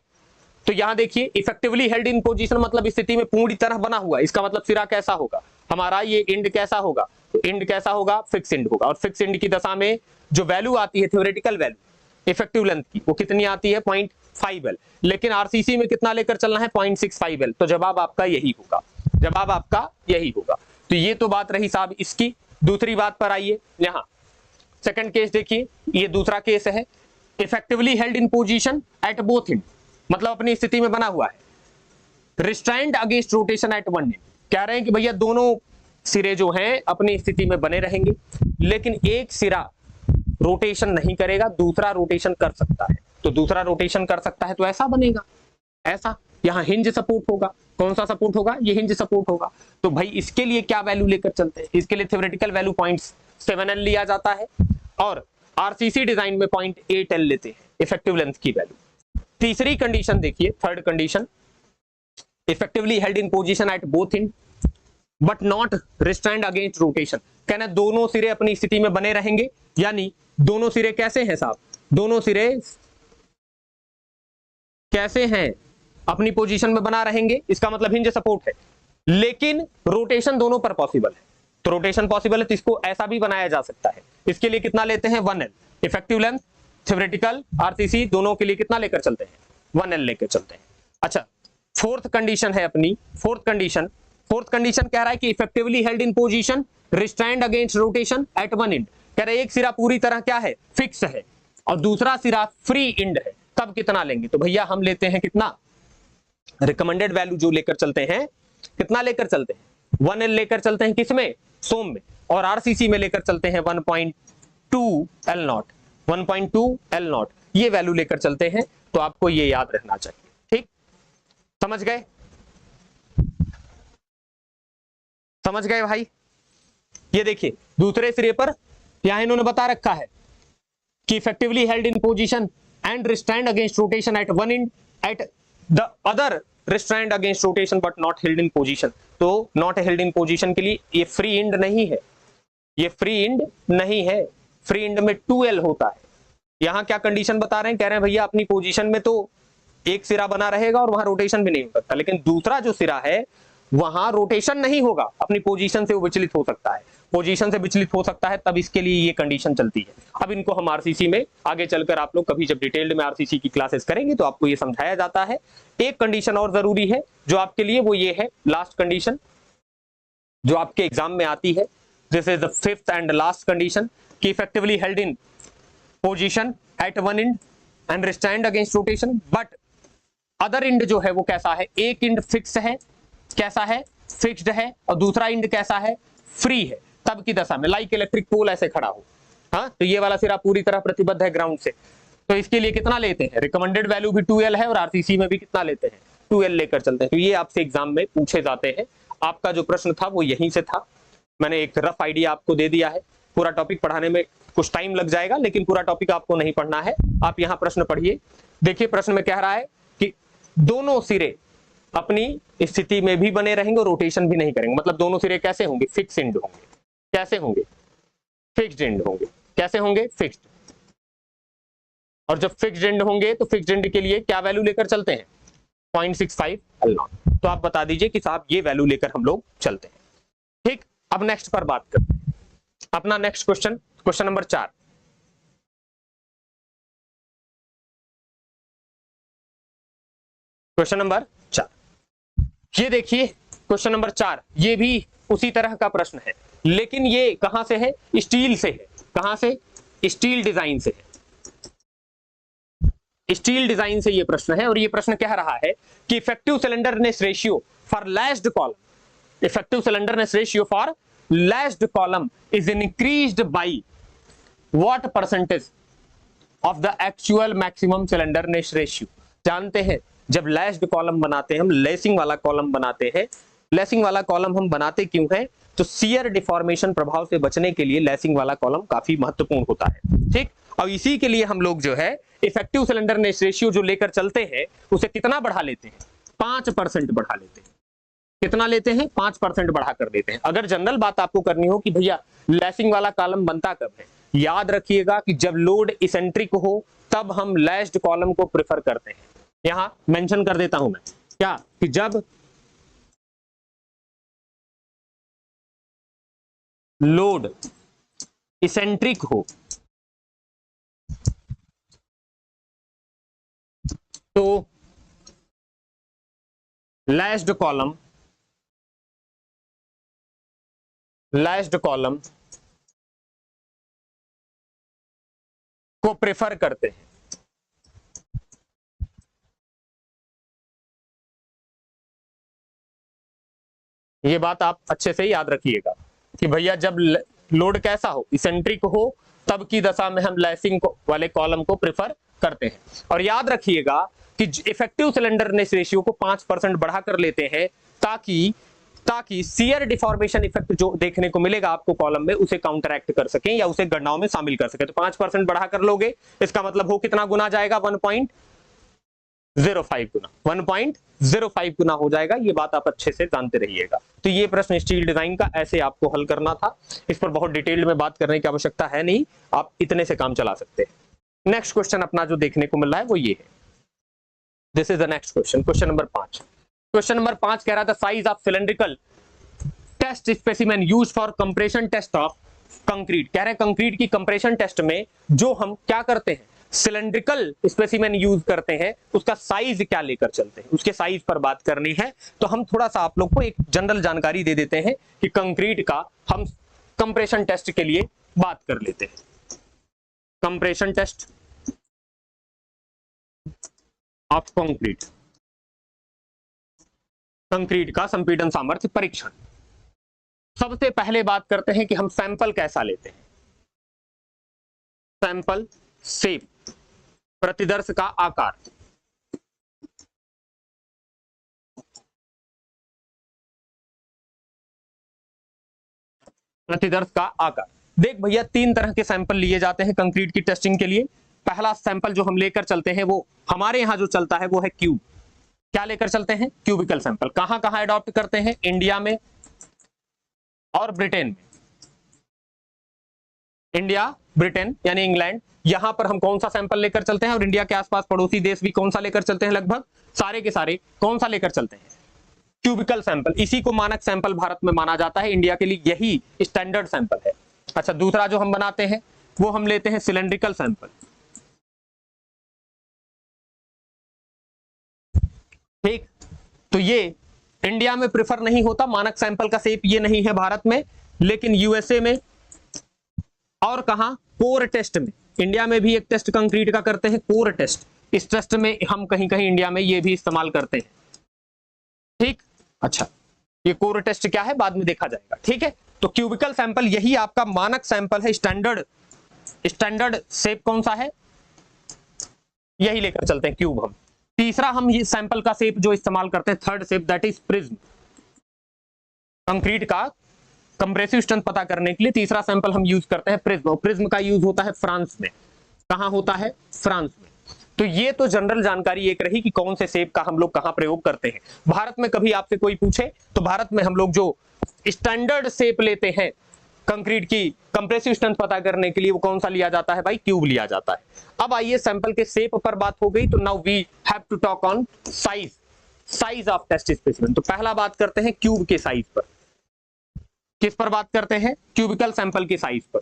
तो यहां देखिए इफेक्टिवली हेल्ड इन पोजीशन मतलब स्थिति में पूरी तरह बना हुआ, इसका मतलब सिरा कैसा होगा हमारा, ये एंड कैसा होगा, तो एंड कैसा होगा, फिक्स एंड होगा। और फिक्स एंड की दशा में जो वैल्यू आती है थ्योरेटिकल वैल्यू इफेक्टिव लेंथ की, वो कितनी आती है, 0.5 एल। लेकिन आरसीसी में कितना लेकर चलना है, 0.65 एल। तो जवाब आपका यही होगा, जवाब आपका यही होगा। तो ये तो बात रही साहब इसकी। दूसरी बात पर आइए, यहां सेकंड केस देखिए, ये दूसरा केस है। Effectively held in position at both and, मतलब अपनी स्थिति में बना हुआ है। Restrained against rotation eight one and, कह रहे हैं कि भैया दोनों सिरे जो हैं अपनी स्थिति में बने रहेंगे, लेकिन एक सिरा रोटेशन नहीं करेगा, दूसरा रोटेशन कर सकता है। तो दूसरा रोटेशन कर सकता है तो ऐसा बनेगा, ऐसा। यहां हिंज सपोर्ट होगा, कौन सा सपोर्ट होगा, ये हिंज सपोर्ट होगा। तो भाई इसके लिए क्या वैल्यू लेकर चलते हैं, इसके लिए थ्योरेटिकल वैल्यू 0.7L लिया जाता है और आरसीसी डिजाइन में 0.8L लेते हैं इफेक्टिव लेंथ की वैल्यू। तीसरी कंडीशन देखिए, third condition, effectively held in position at both and but not restrained against rotation, कहना दोनों सिरे अपनी स्थिति में बने रहेंगे, यानी दोनों सिरे कैसे हैं साहब, दोनों सिरे कैसे हैं, अपनी पोजीशन में बना रहेंगे, इसका मतलब हिंज सपोर्ट है, लेकिन रोटेशन दोनों पर पॉसिबल है। तो रोटेशन पॉसिबल है तो इसको ऐसा भी बनाया जा सकता है। इसके लिए कितना लेते हैं, 1L effective length, theoretical, RCC दोनों के लिए कितना लेकर चलते हैं, 1L लेकर चलते हैं। अच्छा, फोर्थ कंडीशन है अपनी, फोर्थ कंडीशन कह रहा है कि effectively held in position restrained against rotation eight one and, कह रहा है एक सिरा पूरी तरह क्या है, फिक्स है, और दूसरा सिरा फ्री एंड है, तब कितना लेंगे। तो भैया हम लेते हैं कितना, रिकमेंडेड वैल्यू जो लेकर चलते हैं, कितना लेकर चलते हैं, 1L लेकर चलते हैं, किसमें, सोम में, और आरसीसी में लेकर चलते हैं 1.2L0, 1.2L0 ये वैल्यू लेकर चलते हैं। तो आपको ये याद रहना चाहिए, ठीक, समझ गए, समझ गए भाई। ये देखिए दूसरे सिरे पर यहां इन्होंने बता रखा है कि effectively held in position and restrained against rotation eight one and at the other restrained against rotation but not held in position. तो नॉट हेल्ड इन पोजीशन के लिए ये फ्री एंड नहीं है, ये फ्री एंड नहीं है, फ्री एंड में 2L होता है। यहां क्या कंडीशन बता रहे हैं, कह रहे हैं भैया अपनी पोजीशन में तो एक सिरा बना रहेगा और वहां रोटेशन भी नहीं हो सकता, लेकिन दूसरा जो सिरा है वहां रोटेशन नहीं होगा, अपनी पोजीशन से वो विचलित हो सकता है, पोजीशन से विचलित हो सकता है, तब इसके लिए ये कंडीशन चलती है। अब इनको हम आरसीसी में आगे चलकर, आप लोग कभी जब डिटेल्ड में आरसीसी की क्लासेस करेंगे तो आपको ये समझाया जाता है। एक कंडीशन और जरूरी है जो आपके लिए, वो ये है लास्ट कंडीशन जो आपके एग्जाम में आती है, this is the fifth and last condition, कि effectively held in position at one end and restrained against rotation but other end जो है वो कैसा है, एक एंड फिक्स है, कैसा है, फिक्स्ड है, और दूसरा एंड कैसा है, फ्री है, तब की दशा में, लाइक इलेक्ट्रिक पोल ऐसे खड़ा हो, हाँ, तो ये वाला सिरा पूरी तरह प्रतिबद्ध है ग्राउंड से। तो इसके लिए कितना लेते हैं, रिकमेंडेड वैल्यू भी 2L है और आरसीसी में भी कितना लेते हैं, 2L लेकर चलते हैं। तो ये आपसे एग्जाम में पूछे जाते हैं। आपका जो प्रश्न था वो यहीं से था, मैंने एक रफ आइडिया आपको दे दिया है। पूरा टॉपिक पढ़ाने में कुछ टाइम लग जाएगा, लेकिन पूरा टॉपिक आपको नहीं पढ़ना है। आप यहाँ प्रश्न पढ़िए, देखिए प्रश्न में कह रहा है कि दोनों सिरे अपनी स्थिति में भी बने रहेंगे और रोटेशन भी नहीं करेंगे, मतलब दोनों सिरे कैसे होंगे, फिक्स एंड होंगे, कैसे होंगे, फिक्स्ड एंड होंगे, कैसे होंगे, फिक्स्ड। और जब फिक्स्ड एंड होंगे तो फिक्स्ड एंड के लिए क्या वैल्यू लेकर चलते हैं, 0.65L0। तो आप बता दीजिए कि साहब ये वैल्यू लेकर हम लोग चलते हैं, ठीक। अब नेक्स्ट पर बात करते हैं, अपना next question, question number 4, question number 4, ये देखिए क्वेश्चन नंबर 4, ये भी उसी तरह का प्रश्न है, लेकिन ये कहां से है, स्टील से है, कहां से, स्टील डिजाइन से है, स्टील डिजाइन से ये प्रश्न है। और ये प्रश्न कह रहा है कि effective slenderness ratio for lashed column, effective slenderness ratio for lashed column is increased by what percentage of the actual maximum slenderness ratio. जानते हैं जब लैश्ड कॉलम बनाते हैं हम, लेसिंग वाला कॉलम बनाते हैं, लेसिंग वाला कॉलम हम बनाते क्यों है, तो शियर डिफॉर्मेशन प्रभाव से बचने के लिए लेसिंग वाला कॉलम काफी महत्वपूर्ण होता है, ठीक। और इसी के लिए हम लोग जो है इफेक्टिव सिलेंडरनेस रेशियो जो लेकर चलते हैं उसे कितना बढ़ा लेते हैं, 5% बढ़ा लेते हैं, कितना लेते हैं, 5% बढ़ा कर देते हैं। अगर जनरल बात आपको करनी हो कि भैया लैसिंग वाला कॉलम बनता कब है, याद रखिएगा कि जब लोड इसेंट्रिक हो तब हम लैश्ड कॉलम को प्रेफर करते हैं। यहां मेंशन कर देता हूं मैं क्या, कि जब लोड इसेंट्रिक हो तो लैश्ड कॉलम को प्रेफर करते हैं, ये बात आप अच्छे से याद रखिएगा कि भैया जब लोड कैसा हो, इसेंट्रिक हो, तब की दशा में हम लैसिंग वाले कॉलम को प्रेफर करते हैं। और याद रखिएगा कि इफेक्टिव सिलेंडरनेस रेशियो को 5% बढ़ा कर लेते हैं ताकि शियर डिफॉर्मेशन इफेक्ट जो देखने को मिलेगा आपको कॉलम में उसे काउंटरैक्ट कर सकें या उसे गणनाओं में शामिल कर सकें। तो 5% बढ़ा कर लोगे, इसका मतलब हो कितना गुना जाएगा, 1.05 गुना, 1.05 गुना हो जाएगा। ये बात आप अच्छे से जानते रहिएगा। तो ये प्रश्न स्टील डिजाइन का ऐसे आपको हल करना था, इस पर बहुत डिटेल्ड में बात करने की आवश्यकता है नहीं, आप इतने से काम चला सकते हैं। नेक्स्ट क्वेश्चन अपना जो देखने को मिल रहा है वो ये है, this is the next question, question number 5। Question number 5 कह रहा था size of cylindrical test specimen used for compression test of concrete. कह रहे हैं कंक्रीट की कंप्रेशन टेस्ट में जो हम क्या करते हैं, सिलेंड्रिकल स्पेसिमेन यूज करते हैं, उसका साइज क्या लेकर चलते हैं, उसके साइज पर बात करनी है। तो हम थोड़ा सा आप लोग को एक जनरल जानकारी दे देते हैं कि कंक्रीट का हम कंप्रेशन टेस्ट के लिए बात कर लेते हैं। Compression test of concrete, concrete का संपीड़न सामर्थ्य परीक्षण। सबसे पहले बात करते हैं कि हम सैंपल कैसा लेते हैं। सैंपल शेप, प्रतिदर्श का आकार। प्रतिदर्श का आकार, देख भैया 3 तरह के सैंपल लिए जाते हैं कंक्रीट की टेस्टिंग के लिए। पहला सैंपल जो हम लेकर चलते हैं वो हमारे यहां जो चलता है वो है क्यूब। क्या लेकर चलते हैं, क्यूबिकल सैंपल। कहां कहां अडॉप्ट करते हैं, इंडिया में और ब्रिटेन में। इंडिया, ब्रिटेन यानी इंग्लैंड, यहां पर हम कौन सा सैंपल लेकर चलते हैं, और इंडिया के आसपास पड़ोसी देश भी कौन सा लेकर चलते हैं, लगभग सारे के सारे कौन सा लेकर चलते हैं, क्यूबिकल सैंपल। इसी को मानक सैंपल भारत में माना जाता है, इंडिया के लिए यही स्टैंडर्ड सैंपल है। अच्छा, दूसरा जो हम बनाते हैं वो हम लेते हैं सिलेंड्रिकल सैंपल। ठीक, तो ये इंडिया में प्रेफर नहीं होता, मानक सैंपल का शेप ये नहीं है भारत में, लेकिन यूएसए में और कहां, कोर टेस्ट में। इंडिया में भी एक टेस्ट कंक्रीट का करते हैं, कोर टेस्ट। इस टेस्ट में हम कहीं कहीं इंडिया में ये भी इस्तेमाल करते हैं। ठीक, अच्छा, ये कोर टेस्ट क्या है बाद में देखा जाएगा। ठीक है, तो क्यूबिकल सैंपल यही आपका मानक सैंपल है, स्टैंडर्ड शेप कौन सा है, यही लेकर चलते हैं क्यूब हम। तीसरा हम ये सैंपल का शेप जो इस्तेमाल करते हैं, third shape, that is prism. Concrete का कंप्रेसिव स्ट्रेंथ पता करने के लिए तीसरा सैंपल हम यूज करते हैं प्रिज्म। प्रिज्म का यूज होता है फ्रांस में। कहां होता है, फ्रांस में। तो ये तो जनरल जानकारी एक रही कि कौन से शेप का हम लोग कहां प्रयोग करते हैं। भारत में कभी आपसे कोई पूछे तो भारत में हम लोग जो स्टैंडर्ड शेप लेते हैं कंक्रीट की कंप्रेसिव स्ट्रेंथ पता करने के लिए, वो कौन सा लिया जाता है भाई, क्यूब लिया जाता है। अब आइए सैंपल के शेप पर बात हो गई, तो now we have to talk on size of test specimen. तो पहला बात करते हैं क्यूब के साइज पर। किस पर बात करते हैं, क्यूबिकल सैंपल के साइज पर।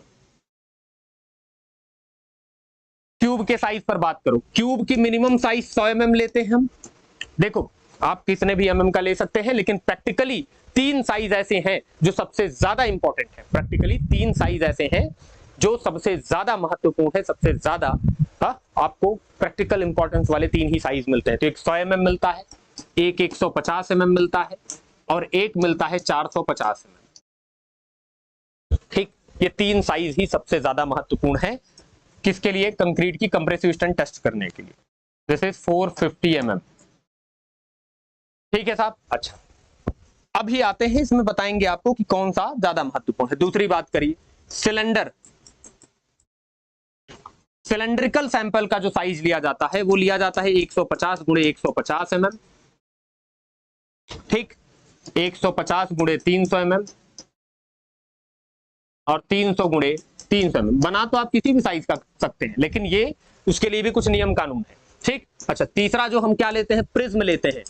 क्यूब के साइज पर बात करो। क्यूब की मिनिमम साइज 100 mm लेते हैं हम। देखो, आप कितने भी mm का ले सकते हैं, लेकिन प्रैक्टिकली 3 साइज ऐसे हैं जो सबसे ज्यादा इंपॉर्टेंट है। प्रैक्टिकली 3 साइज ऐसे हैं जो सबसे ज्यादा महत्वपूर्ण है, सबसे ज्यादा आपको प्रैक्टिकल इंपॉर्टेंस वाले 3 ही साइज मिलते हैं। तो एक 100 mm मिलता है, एक 150 mm मिलता है, और एक मिलता है 450 mm। ठीक, ये 3 साइज ही सबसे ज्यादा महत्वपूर्ण है। किसके लिए, कंक्रीट की कंप्रेसिव स्ट्रेंथ टेस्ट करने के लिए। This is 450 mm। ठीक है साहब। अच्छा, अभी आते हैं, इसमें बताएंगे आपको कि कौन सा ज्यादा महत्वपूर्ण है। दूसरी बात करिए, सिलेंड्रिकल सैंपल का जो साइज लिया जाता है वो लिया जाता है 150 × 150 mm। ठीक, 150 × 300 mm और 300 × 300 mm। बना तो आप किसी भी साइज का सकते हैं, लेकिन ये उसके लिए भी कुछ नियम कानून है। ठीक, अच्छा, तीसरा जो हम क्या लेते हैं, प्रिज्म लेते हैं।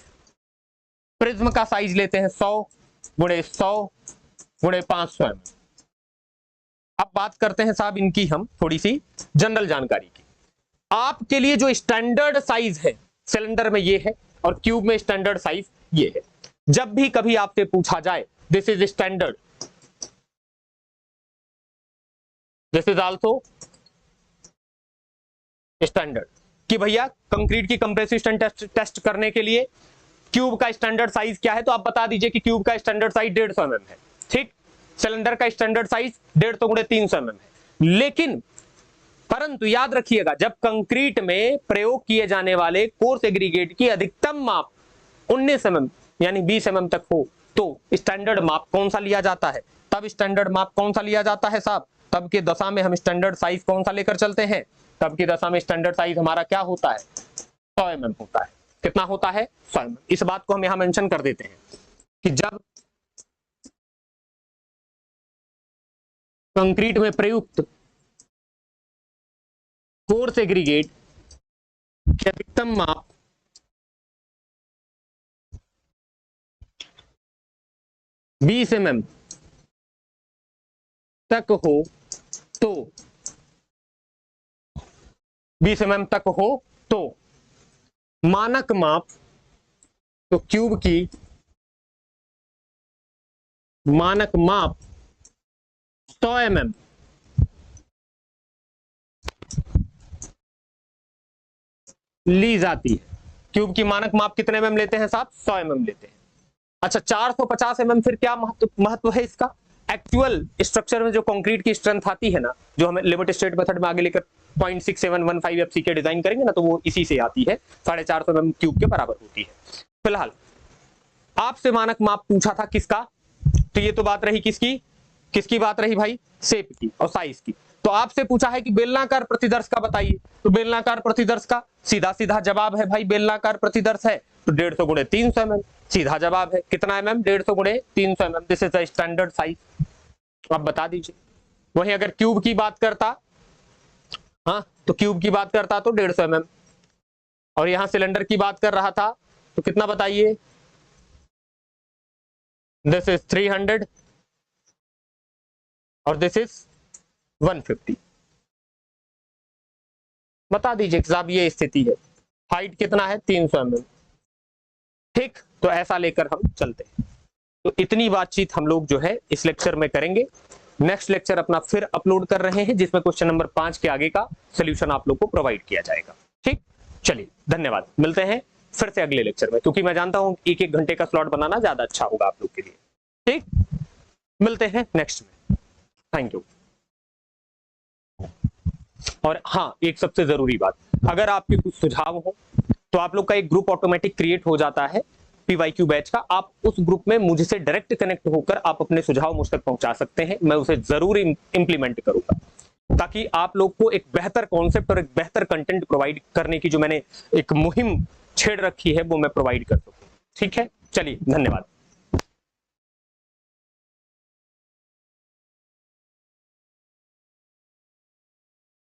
प्रिज्म का साइज लेते हैं 100 × 100 × 500 mm। अब बात करते हैं साहब इनकी हम थोड़ी सी जनरल जानकारी की। आपके लिए जो स्टैंडर्ड साइज है सिलेंडर में ये है, और क्यूब में स्टैंडर्ड साइज ये है। जब भी कभी आपसे पूछा जाए this is standard, this is also standard, कि भैया कंक्रीट की कंप्रेसिव स्ट्रेंथ टेस्ट करने के लिए क्यूब का स्टैंडर्ड साइज क्या है, तो आप बता दीजिए कि क्यूब का स्टैंडर्ड साइज 150 mm है। ठीक, सिलेंडर का स्टैंडर्ड साइज 150 गुणे 300 mm है। लेकिन परंतु याद रखिएगा, जब कंक्रीट में प्रयोग किए जाने वाले कोर्स एग्रीगेट की अधिकतम माप 19 mm यानी 20 mm तक हो तो स्टैंडर्ड माप कौन सा लिया जाता है? तब स्टैंडर्ड माप कौन सा लिया जाता है साहब? तब की दशा में हम स्टैंडर्ड साइज कौन सा लेकर चलते हैं? तब की दशा में स्टैंडर्ड साइज हमारा क्या होता है? 100 mm होता है। कितना होता है? 100 mm। इस बात को हम यहां मेंशन कर देते हैं कि जब कंक्रीट में प्रयुक्त कोर्स एग्रीगेट की अधिकतम माप 20 mm तक हो तो 20 mm तक हो तो मानक माप, तो क्यूब की मानक माप 100 mm ली जाती है। क्यूब की मानक माप कितने mm लेते हैं साहब? 100 mm लेते हैं। अच्छा, 450 mm फिर क्या महत्व है इसका? एक्चुअल स्ट्रक्चर में जो कंक्रीट की स्ट्रेंथ आती है ना, जो हमें लिमिट स्टेट मेथड में आगे लेकर 0.6715 FCK डिजाइन करेंगे ना, तो वो इसी से आती है, 450 mm क्यूब के बराबर होती है। फिलहाल आपसे मानक माप पूछा था किसका? तो ये तो बात रही किसकी बात रही भाई? शेप की और साइज की। तो आपसे पूछा है कि बेलनाकार प्रतिदर्श का बताइए, तो बेलनाकार प्रतिदर्श का सीधा सीधा जवाब है भाई, बेलनाकार प्रतिदर्श है तो 150 गुणे 300 mm सीधा जवाब है। कितना mm? 150 गुणे 300 mm। This is the standard size. आप बता दीजिए। वहीं अगर क्यूब की बात करता, हाँ, तो क्यूब की बात करता तो 150 mm, और यहां सिलेंडर की बात कर रहा था तो कितना बताइए? दिस इज 300 और दिस इज 150। बता दीजिए साहब, ये स्थिति है। हाइट कितना है? 300 mm। ठीक, तो ऐसा लेकर हम चलते हैं। तो इतनी बातचीत हम लोग जो है इस लेक्चर में करेंगे। नेक्स्ट लेक्चर अपना फिर अपलोड कर रहे हैं, जिसमें क्वेश्चन नंबर 5 के आगे का सोल्यूशन आप लोग को प्रोवाइड किया जाएगा। ठीक, चलिए धन्यवाद, मिलते हैं फिर से अगले लेक्चर में, क्योंकि मैं जानता हूं 1-1 घंटे का स्लॉट बनाना ज्यादा अच्छा होगा आप लोग के लिए। ठीक, मिलते हैं नेक्स्ट में। Thank you. और हाँ, एक सबसे जरूरी बात, अगर आपके कुछ सुझाव हो तो आप लोग का एक ग्रुप ऑटोमेटिक क्रिएट हो जाता है PYQ बैच का। आप उस ग्रुप में मुझसे डायरेक्ट कनेक्ट होकर आप अपने सुझाव मुझ तक पहुंचा सकते हैं, मैं उसे जरूर इंप्लीमेंट करूंगा, ताकि आप लोग को एक बेहतर कॉन्सेप्ट और एक बेहतर कंटेंट प्रोवाइड करने की जो मैंने एक मुहिम छेड़ रखी है वो मैं प्रोवाइड कर सकूं। ठीक है, चलिए धन्यवाद।